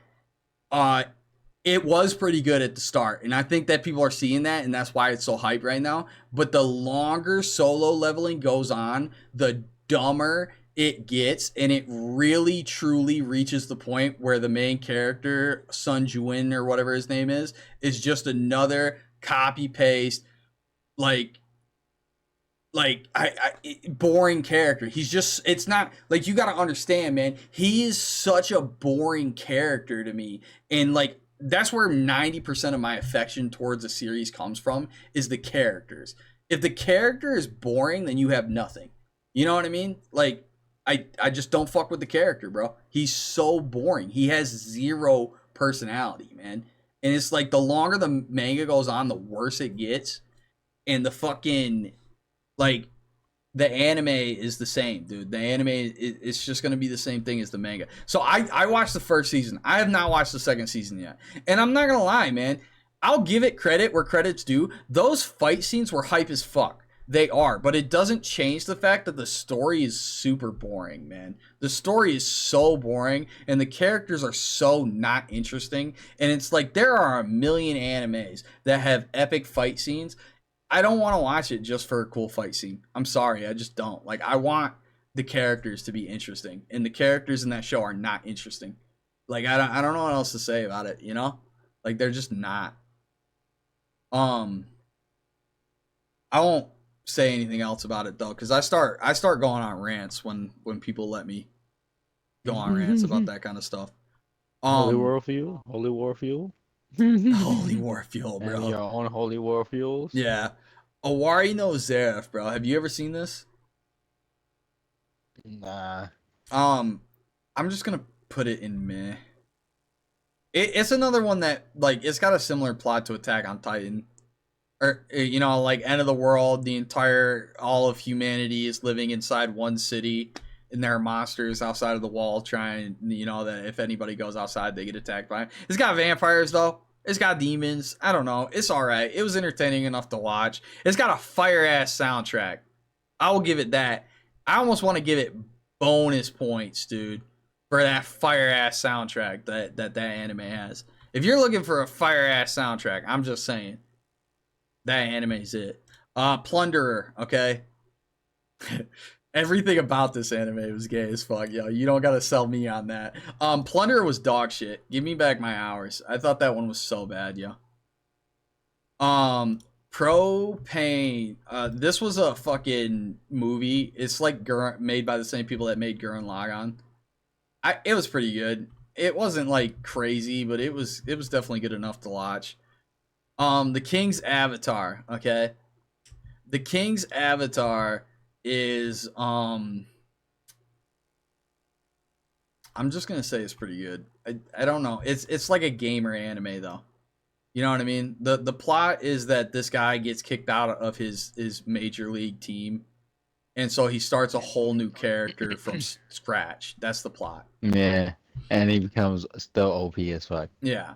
it was pretty good at the start. And I think that people are seeing that, and that's why it's so hyped right now. But the longer Solo Leveling goes on, the dumber it gets. And it really, truly reaches the point where the main character, Sun Juin or whatever his name is just another copy-paste, boring character. He's just, it's not like, you got to understand, man, he is such a boring character to me. And like, that's where 90% of my affection towards a series comes from, is the characters. If the character is boring, then you have nothing. You know what I mean? Like, I just don't fuck with the character, bro. He's so boring. He has zero personality, man. And it's like, the longer the manga goes on, the worse it gets. And the fucking, like, the anime is the same, dude. The anime, it's just going to be the same thing as the manga. So I watched the first season. I have not watched the second season yet. And I'm not going to lie, man. I'll give it credit where credit's due. Those fight scenes were hype as fuck. They are. But it doesn't change the fact that the story is super boring, man. The story is so boring. And the characters are so not interesting. And it's like, there are a million animes that have epic fight scenes. I don't want to watch it just for a cool fight scene. I'm sorry, I just don't. Like, I want the characters to be interesting, and the characters in that show are not interesting. Like, I don't know what else to say about it, you know? Like they're just not. I won't say anything else about it though, because I start going on rants when people let me go on rants about that kind of stuff. Holy War Fuel? Holy War Fuel? Holy War Fuel, And bro. your own Holy War Fuels? Yeah. Owari no Zeref, bro. Have you ever seen this? Nah. I'm just gonna put it in meh. It's another one that like it's got a similar plot to Attack on Titan. Or you know, like end of the world, all of humanity is living inside one city, and there are monsters outside of the wall trying, you know, that if anybody goes outside, they get attacked by it. It's got vampires though. It's got demons. I don't know. It's all right. It was entertaining enough to watch. It's got a fire ass soundtrack. I will give it that. I almost want to give it bonus points, dude, for that fire ass soundtrack that anime has. If you're looking for a fire ass soundtrack, I'm just saying that anime's it. Plunderer, okay. Everything about this anime was gay as fuck, yo. You don't gotta sell me on that. Plunderer was dog shit. Give me back my hours. I thought that one was so bad, yo. Propane. This was a fucking movie. It's like made by the same people that made Gurren Lagann. It was pretty good. It wasn't like crazy, but it was definitely good enough to watch. The King's Avatar, okay? The King's Avatar is I'm just gonna say it's pretty good. I don't know. It's like a gamer anime though. You know what I mean? The plot is that this guy gets kicked out of his major league team, and so he starts a whole new character from scratch. That's the plot. Yeah, and he becomes still OP as fuck. Yeah.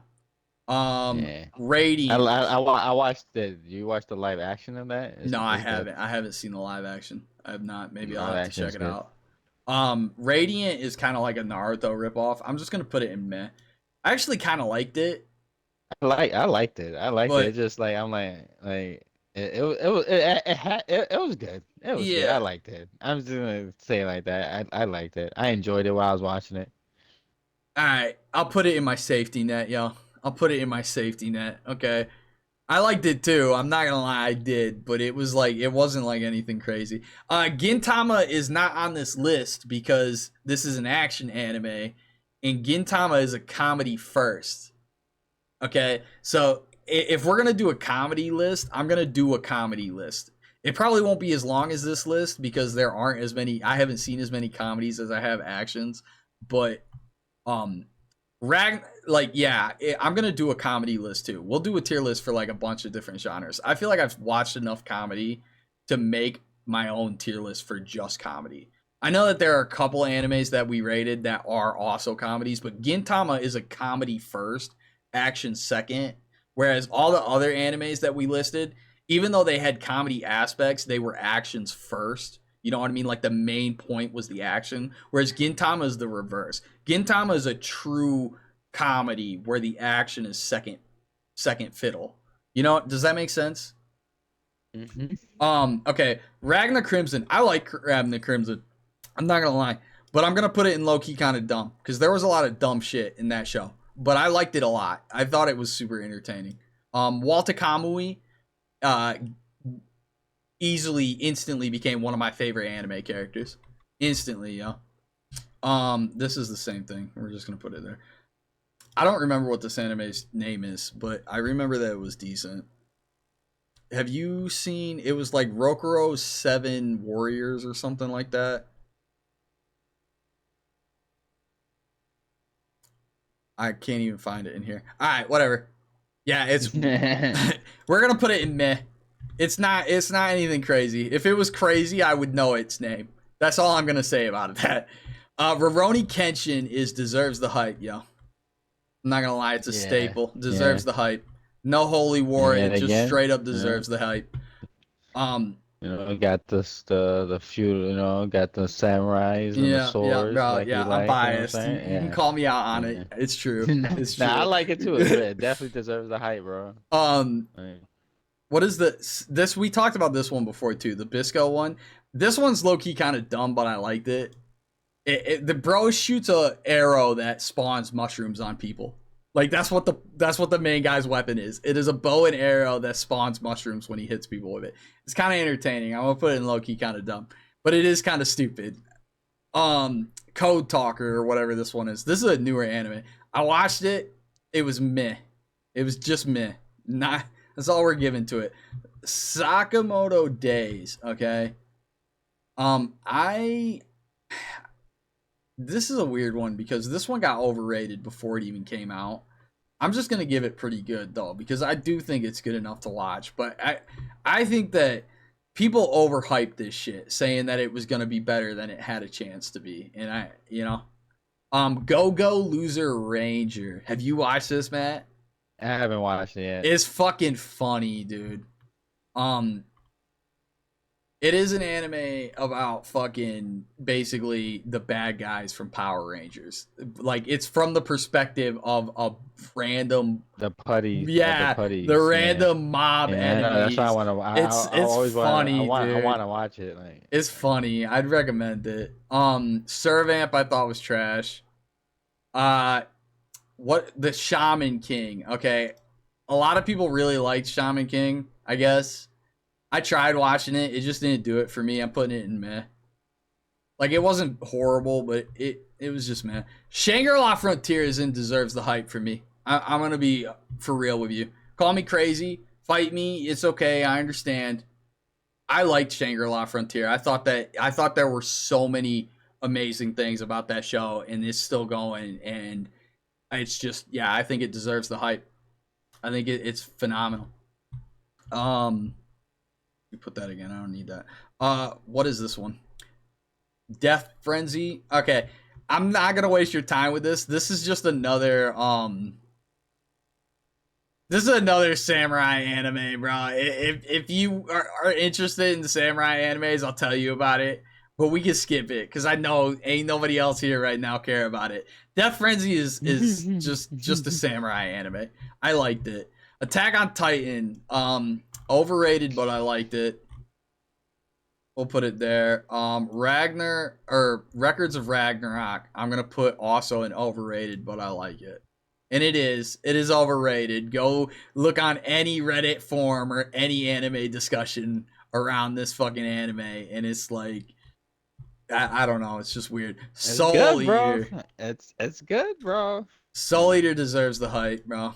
Yeah. Radiant. I watched the. You watched the live action of that? No, I haven't. I haven't seen the live action. I have not. Maybe I'll have to check it good. out. Radiant is kind of like a Naruto ripoff. I'm just gonna put it in meh. I actually kind of liked it. I liked it. But- it. Just like I'm like it was good. It was good. Yeah. I liked it. I'm just gonna say it like that. I liked it. I enjoyed it while I was watching it. All right, I'll put it in my safety net, yo. I'll put it in my safety net. Okay. I liked it too. I'm not gonna lie, I did, but it wasn't like anything crazy. Gintama is not on this list because this is an action anime, and Gintama is a comedy first. Okay, so if we're gonna do a comedy list, I'm gonna do a comedy list. It probably won't be as long as this list because there aren't as many. I haven't seen as many comedies as I have actions, but I'm gonna do a comedy list too. We'll do a tier list for like a bunch of different genres. I feel like I've watched enough comedy to make my own tier list for just comedy. I know that there are a couple animes that we rated that are also comedies, but Gintama is a comedy first, action second, whereas all the other animes that we listed, even though they had comedy aspects, they were actions first. You know what I mean? Like the main point was the action, whereas Gintama is the reverse. Gintama is a true comedy where the action is second fiddle. You know, does that make sense? Mm-hmm. Okay, Ragnar Crimson. I like Ragnar Crimson. I'm not gonna lie, but I'm gonna put it in low key kind of dumb because there was a lot of dumb shit in that show. But I liked it a lot. I thought it was super entertaining. Walter Kamui, instantly became one of my favorite anime characters. Instantly, yo. This is the same thing. We're just gonna put it there. I don't remember what this anime's name is, but I remember that it was decent. Have you seen? It was like Rokuro's 7 Warriors or something like that. I can't even find it in here. All right, whatever. Yeah, it's. We're gonna put it in meh. It's not anything crazy. If it was crazy, I would know its name. That's all I'm gonna say about that. Rurouni Kenshin deserves the hype, yo. I'm not gonna lie, it's a staple. Deserves the hype. No holy war, it just straight up deserves the hype. You know, got the few, you know, got the samurais and the swords. Bro, like I'm biased. You can call me out on it. It's true. It's true. Nah, I like it too. It definitely deserves the hype, bro. What is this? We talked about this one before too. The Bisco one. This one's low key kind of dumb, but I liked it. The bro shoots a arrow that spawns mushrooms on people. Like that's what the main guy's weapon is. It is a bow and arrow that spawns mushrooms when he hits people with it. It's kind of entertaining. I'm gonna put it in low key kind of dumb, but it is kind of stupid. Code Talker or whatever this one is. This is a newer anime. I watched it. It was meh. It was just meh. Not that's all we're giving to it. Sakamoto Days. Okay. This is a weird one because this one got overrated before it even came out. I'm just gonna give it pretty good though because I do think it's good enough to watch. But I think that people overhyped this shit, saying that it was gonna be better than it had a chance to be. And Go Go Loser Ranger. Have you watched this, Matt? I haven't watched it yet. It's fucking funny, dude. It is an anime about fucking basically the bad guys from Power Rangers. Like it's from the perspective of a random The putties. yeah, the random mob enemies. That's why I want to. It's always funny, I dude. want to watch it. Like It's funny. I'd recommend it. Servamp I thought was trash. What the Shaman King? Okay, a lot of people really liked Shaman King. I guess I tried watching it. It just didn't do it for me. I'm putting it in meh. Like it wasn't horrible, but it was just meh. Shangri-La Frontiers and deserves the hype for me. I'm gonna be for real with you. Call me crazy, fight me. It's okay. I understand. I liked Shangri-La Frontier. I thought there were so many amazing things about that show, and it's still going. And it's just I think it deserves the hype. I think it's phenomenal. You put that again. I don't need that. What is this one? Death Frenzy. Okay, I'm not gonna waste your time with this. This is just another This is another samurai anime, bro. If you are interested in the samurai animes, I'll tell you about it. But we can skip it because I know ain't nobody else here right now care about it. Death Frenzy is just a samurai anime. I liked it. Attack on Titan, overrated, but I liked it. We'll put it there. Records of Ragnarok, I'm gonna put also an overrated, but I like it. And it is overrated. Go look on any Reddit forum or any anime discussion around this fucking anime, and it's like I don't know, it's just weird. Soul Eater. It's good, bro. Soul Eater deserves the hype, bro.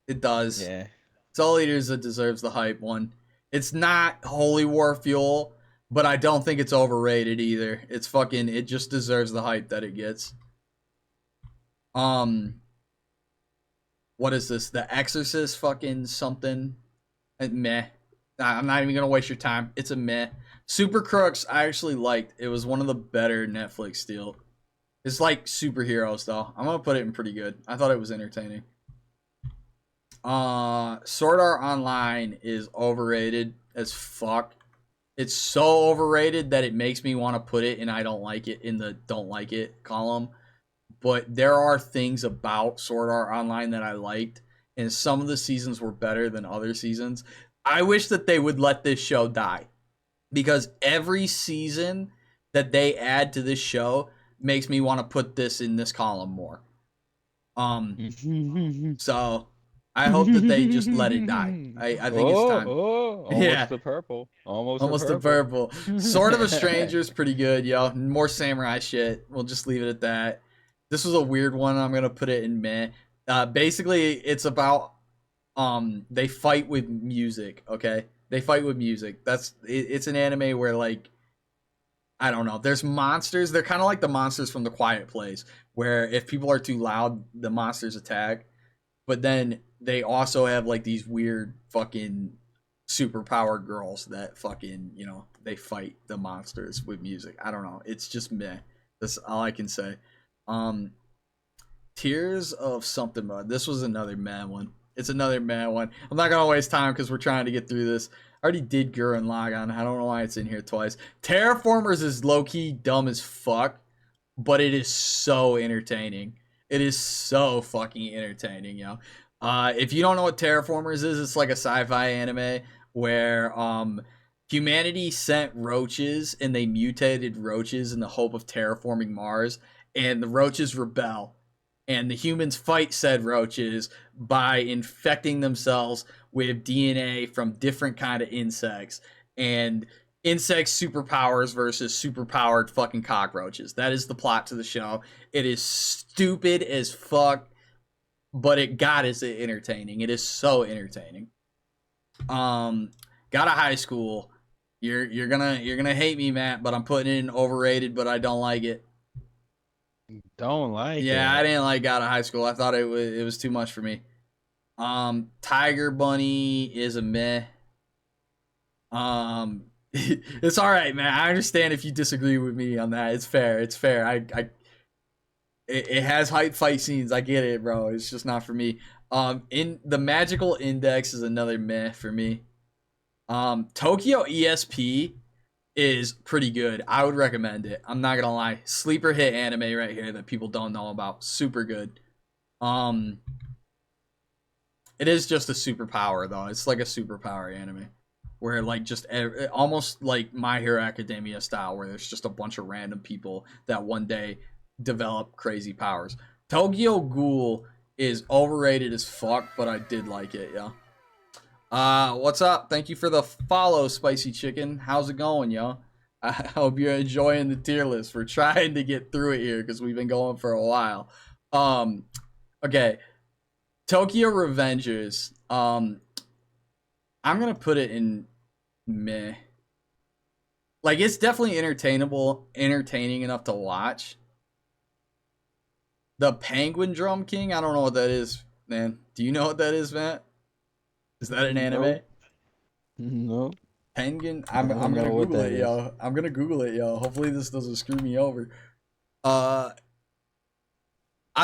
It does. Yeah. Soul Eater's that deserves the hype one. It's not Holy War Fuel, but I don't think it's overrated either. It's fucking, it just deserves the hype that it gets. What is this? The Exorcist fucking something? Meh. I'm not even gonna waste your time. It's a meh. Super Crooks I actually liked. It was one of the better Netflix deal. It's like superheroes though. I'm gonna put it in pretty good. I thought it was entertaining. Sword Art Online is overrated as fuck. It's so overrated that it makes me want to put it and I don't like it in the don't like it column. But there are things about Sword Art Online that I liked, and some of the seasons were better than other seasons. I wish that they would let this show die, because every season that they add to this show makes me want to put this in this column more. So I hope that they just let it die. I think it's time. Almost the purple. Almost the purple. Sword of a Stranger is pretty good, yo. More samurai shit. We'll just leave it at that. This was a weird one. I'm gonna put it in meh. Basically, it's about they fight with music. Okay, they fight with music. It's an anime where, like, I don't know. There's monsters. They're kind of like the monsters from The Quiet Place, where if people are too loud, the monsters attack. But then they also have like these weird fucking superpowered girls that fucking, they fight the monsters with music. I don't know. It's just meh. That's all I can say. Tears of something mud. This was another meh one. It's another meh one. I'm not gonna waste time because we're trying to get through this. I already did Gurren Lagann. I don't know why it's in here twice. Terraformers is low-key dumb as fuck, but it is so entertaining. It is so fucking entertaining, yo. If you don't know what Terraformers is, it's like a sci-fi anime where humanity sent roaches and they mutated roaches in the hope of terraforming Mars, and the roaches rebel. and the humans fight said roaches by infecting themselves with DNA from different kind of insects, and insect superpowers versus superpowered fucking cockroaches. That is the plot to the show. It is stupid as fuck, but God is it entertaining. It is so entertaining. Got a high school. You're gonna hate me, Matt, but I'm putting it in overrated, but I don't like it. Don't like Yeah, it. I didn't like Got a High School. I thought it was too much for me. Tiger Bunny is a meh. It's all right, man. I understand if you disagree with me on that. It's fair. It's fair. It has hype fight scenes. I get it, bro. It's just not for me. In the Magical Index is another meh for me. Tokyo ESP is pretty good. I would recommend it. I'm not gonna lie. Sleeper hit anime right here that people don't know about. Super good. It is just a superpower though. It's like a superpower anime where like just almost like My Hero Academia style, where there's just a bunch of random people that one day develop crazy powers. Tokyo Ghoul is overrated as fuck, but I did like it, yo. What's up? Thank you for the follow, Spicy Chicken. How's it going, yo? I hope you're enjoying the tier list. We're trying to get through it here because we've been going for a while. Okay. Tokyo Revengers. I'm gonna put it in meh. Like, it's definitely entertaining enough to watch. The Penguin Drum King, I don't know what that is, man. Do you know what that is, Matt? Is that an anime? No. Penguin? I'm gonna Google it, yo. I'm gonna Google it, yo. Hopefully this doesn't screw me over. I've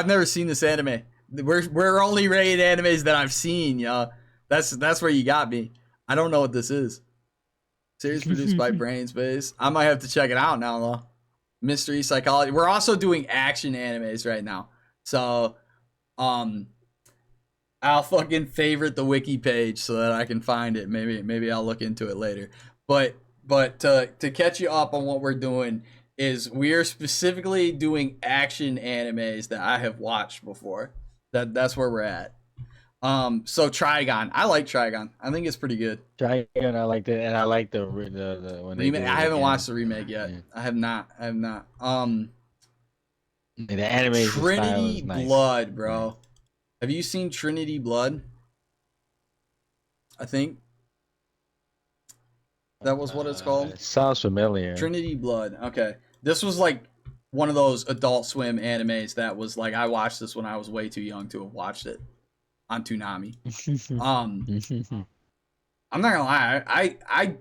never seen this anime. We're only rated animes that I've seen, yo. That's where you got me. I don't know what this is. Series produced by Brainspace. I might have to check it out now, though. Mystery psychology. We're also doing action animes right now. So, I'll fucking favorite the wiki page so that I can find it. Maybe I'll look into it later. But to catch you up on what we're doing is we are specifically doing action animes that I have watched before. That's where we're at. So Trigon. I like Trigon. I think it's pretty good. Trigon, I liked it, and I like the when they Remake, I haven't watched the remake yet. Yeah. I have not. The animation style Trinity is nice. Blood, bro. Have you seen Trinity Blood? I think that was what it's called. Sounds familiar. Trinity Blood. Okay. This was like one of those Adult Swim animes that was like, I watched this when I was way too young to have watched it on Toonami. I'm not gonna lie, I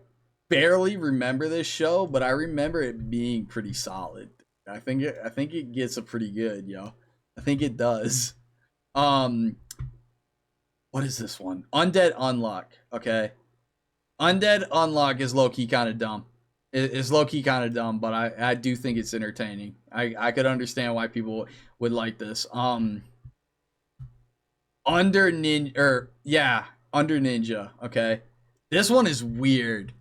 barely remember this show, but I remember it being pretty solid. I think it gets a pretty good, yo. I think it does. What is this one? Undead Unluck. Okay. Undead Unluck is low-key kind of dumb. It's low-key kind of dumb, but I do think it's entertaining. I could understand why people would like this. Under Ninja. Okay. This one is weird.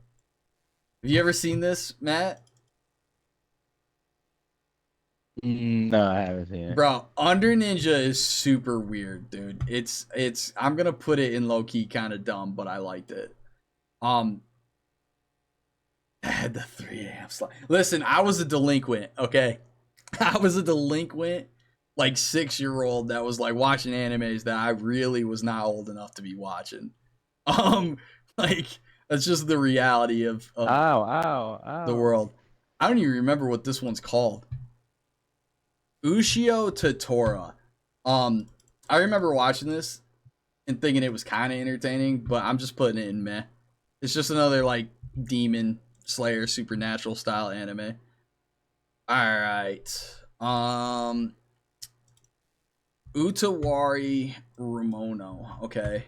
Have you ever seen this, Matt? No, I haven't seen it. Bro, Under Ninja is super weird, dude. It's I'm gonna put it in low key kind of dumb, but I liked it. I had the 3 a.m. slot. Listen, I was a delinquent, okay? I was a delinquent, like 6-year-old that was like watching animes that I really was not old enough to be watching. Like, that's just the reality of Ow. the world. I don't even remember what this one's called. Ushio Totoro. I remember watching this and thinking it was kind of entertaining, but I'm just putting it in meh. It's just another like demon slayer supernatural style anime. All right. Utawari Ramono. Okay.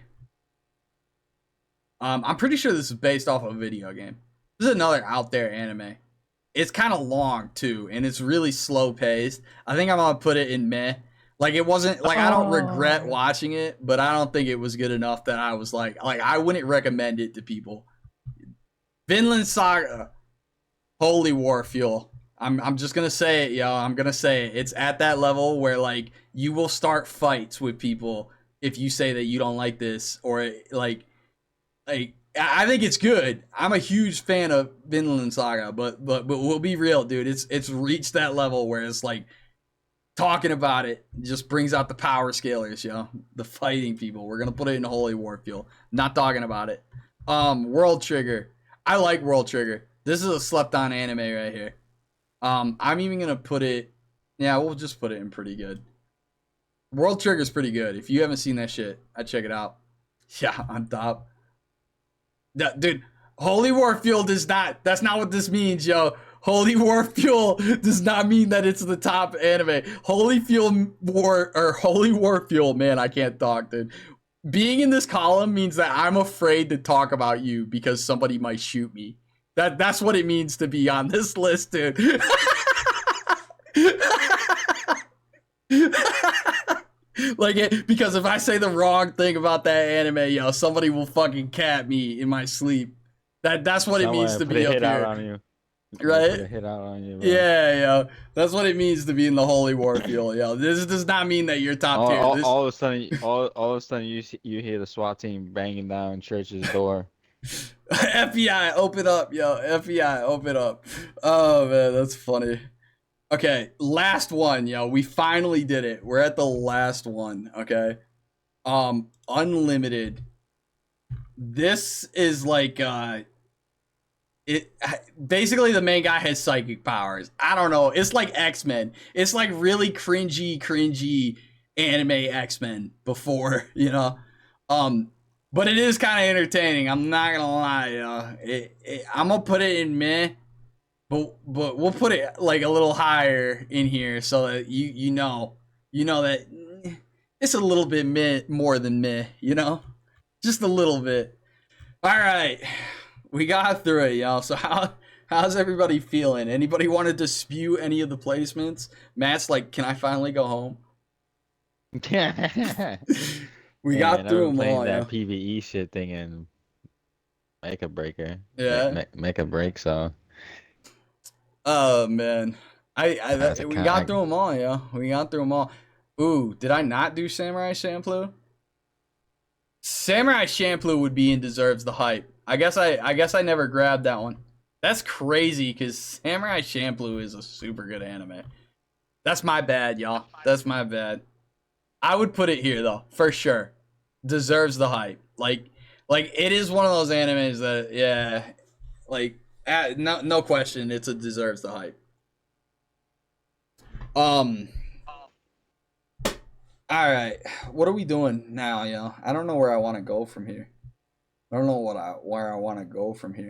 I'm pretty sure this is based off of a video game. This is another out there anime. It's kind of long too, and it's really slow paced. I think I'm gonna put it in meh. Like, it wasn't like, I don't regret watching it, but I don't think it was good enough that I was like I wouldn't recommend it to people. Vinland Saga, holy war fuel. I'm just gonna say it, yo. I'm gonna say it. It's at that level where like you will start fights with people if you say that you don't like this, or like I think it's good. I'm a huge fan of Vinland Saga, but we'll be real, dude. It's reached that level where it's like talking about it just brings out the power scalers, yo. The fighting people. We're gonna put it in Holy War Fuel. Not talking about it. World Trigger. I like World Trigger. This is a slept on anime right here. I'm even gonna put it. Yeah, we'll just put it in pretty good. World Trigger's pretty good. If you haven't seen that shit, I'd check it out. Yeah, on top. Dude, Holy War Fuel does not. That's not what this means, yo. Holy War Fuel does not mean that it's the top anime. Holy War Fuel, man, I can't talk, dude. Being in this column means that I'm afraid to talk about you because somebody might shoot me. That's what it means to be on this list, dude. Because if I say the wrong thing about that anime, yo, somebody will fucking cat me in my sleep. That's what it means to be up here. Right? Put a hit out on you, bro. Yeah, yo. That's what it means to be in the Holy War Fuel, yo. This does not mean that you're top tier. All of a sudden, you hear the SWAT team banging down church's door. FBI, open up, yo. FBI, open up. Oh man, that's funny. Okay, last one, yo. We finally did it. We're at the last one, okay? Unlimited. This is like basically the main guy has psychic powers. I don't know. It's like X-Men. It's like really cringy anime X-Men before, you know. But it is kind of entertaining. I'm not gonna lie. I'm gonna put it in meh, but we'll put it like a little higher in here so that you know that it's a little bit meh more than meh, you know, just a little bit. All right, we got through it, y'all. So how's everybody feeling? Anybody want to dispute any of the placements? Matt's like, can I finally go home? We got through them all. That PVE shit thing and make a breaker. Yeah. Make a break. So. Oh man, we got through them all, yo. We got through them all. Ooh, did I not do Samurai Champloo? Samurai Champloo would be in Deserves the Hype. I guess I never grabbed that one. That's crazy because Samurai Champloo is a super good anime. That's my bad, y'all. That's my bad. I would put it here though, for sure. Deserves the Hype. Like it is one of those animes that, yeah, like no question, it's a Deserves the Hype. All right, what are we doing now, yo? I don't know where I want to go from here. I don't know where I want to go from here.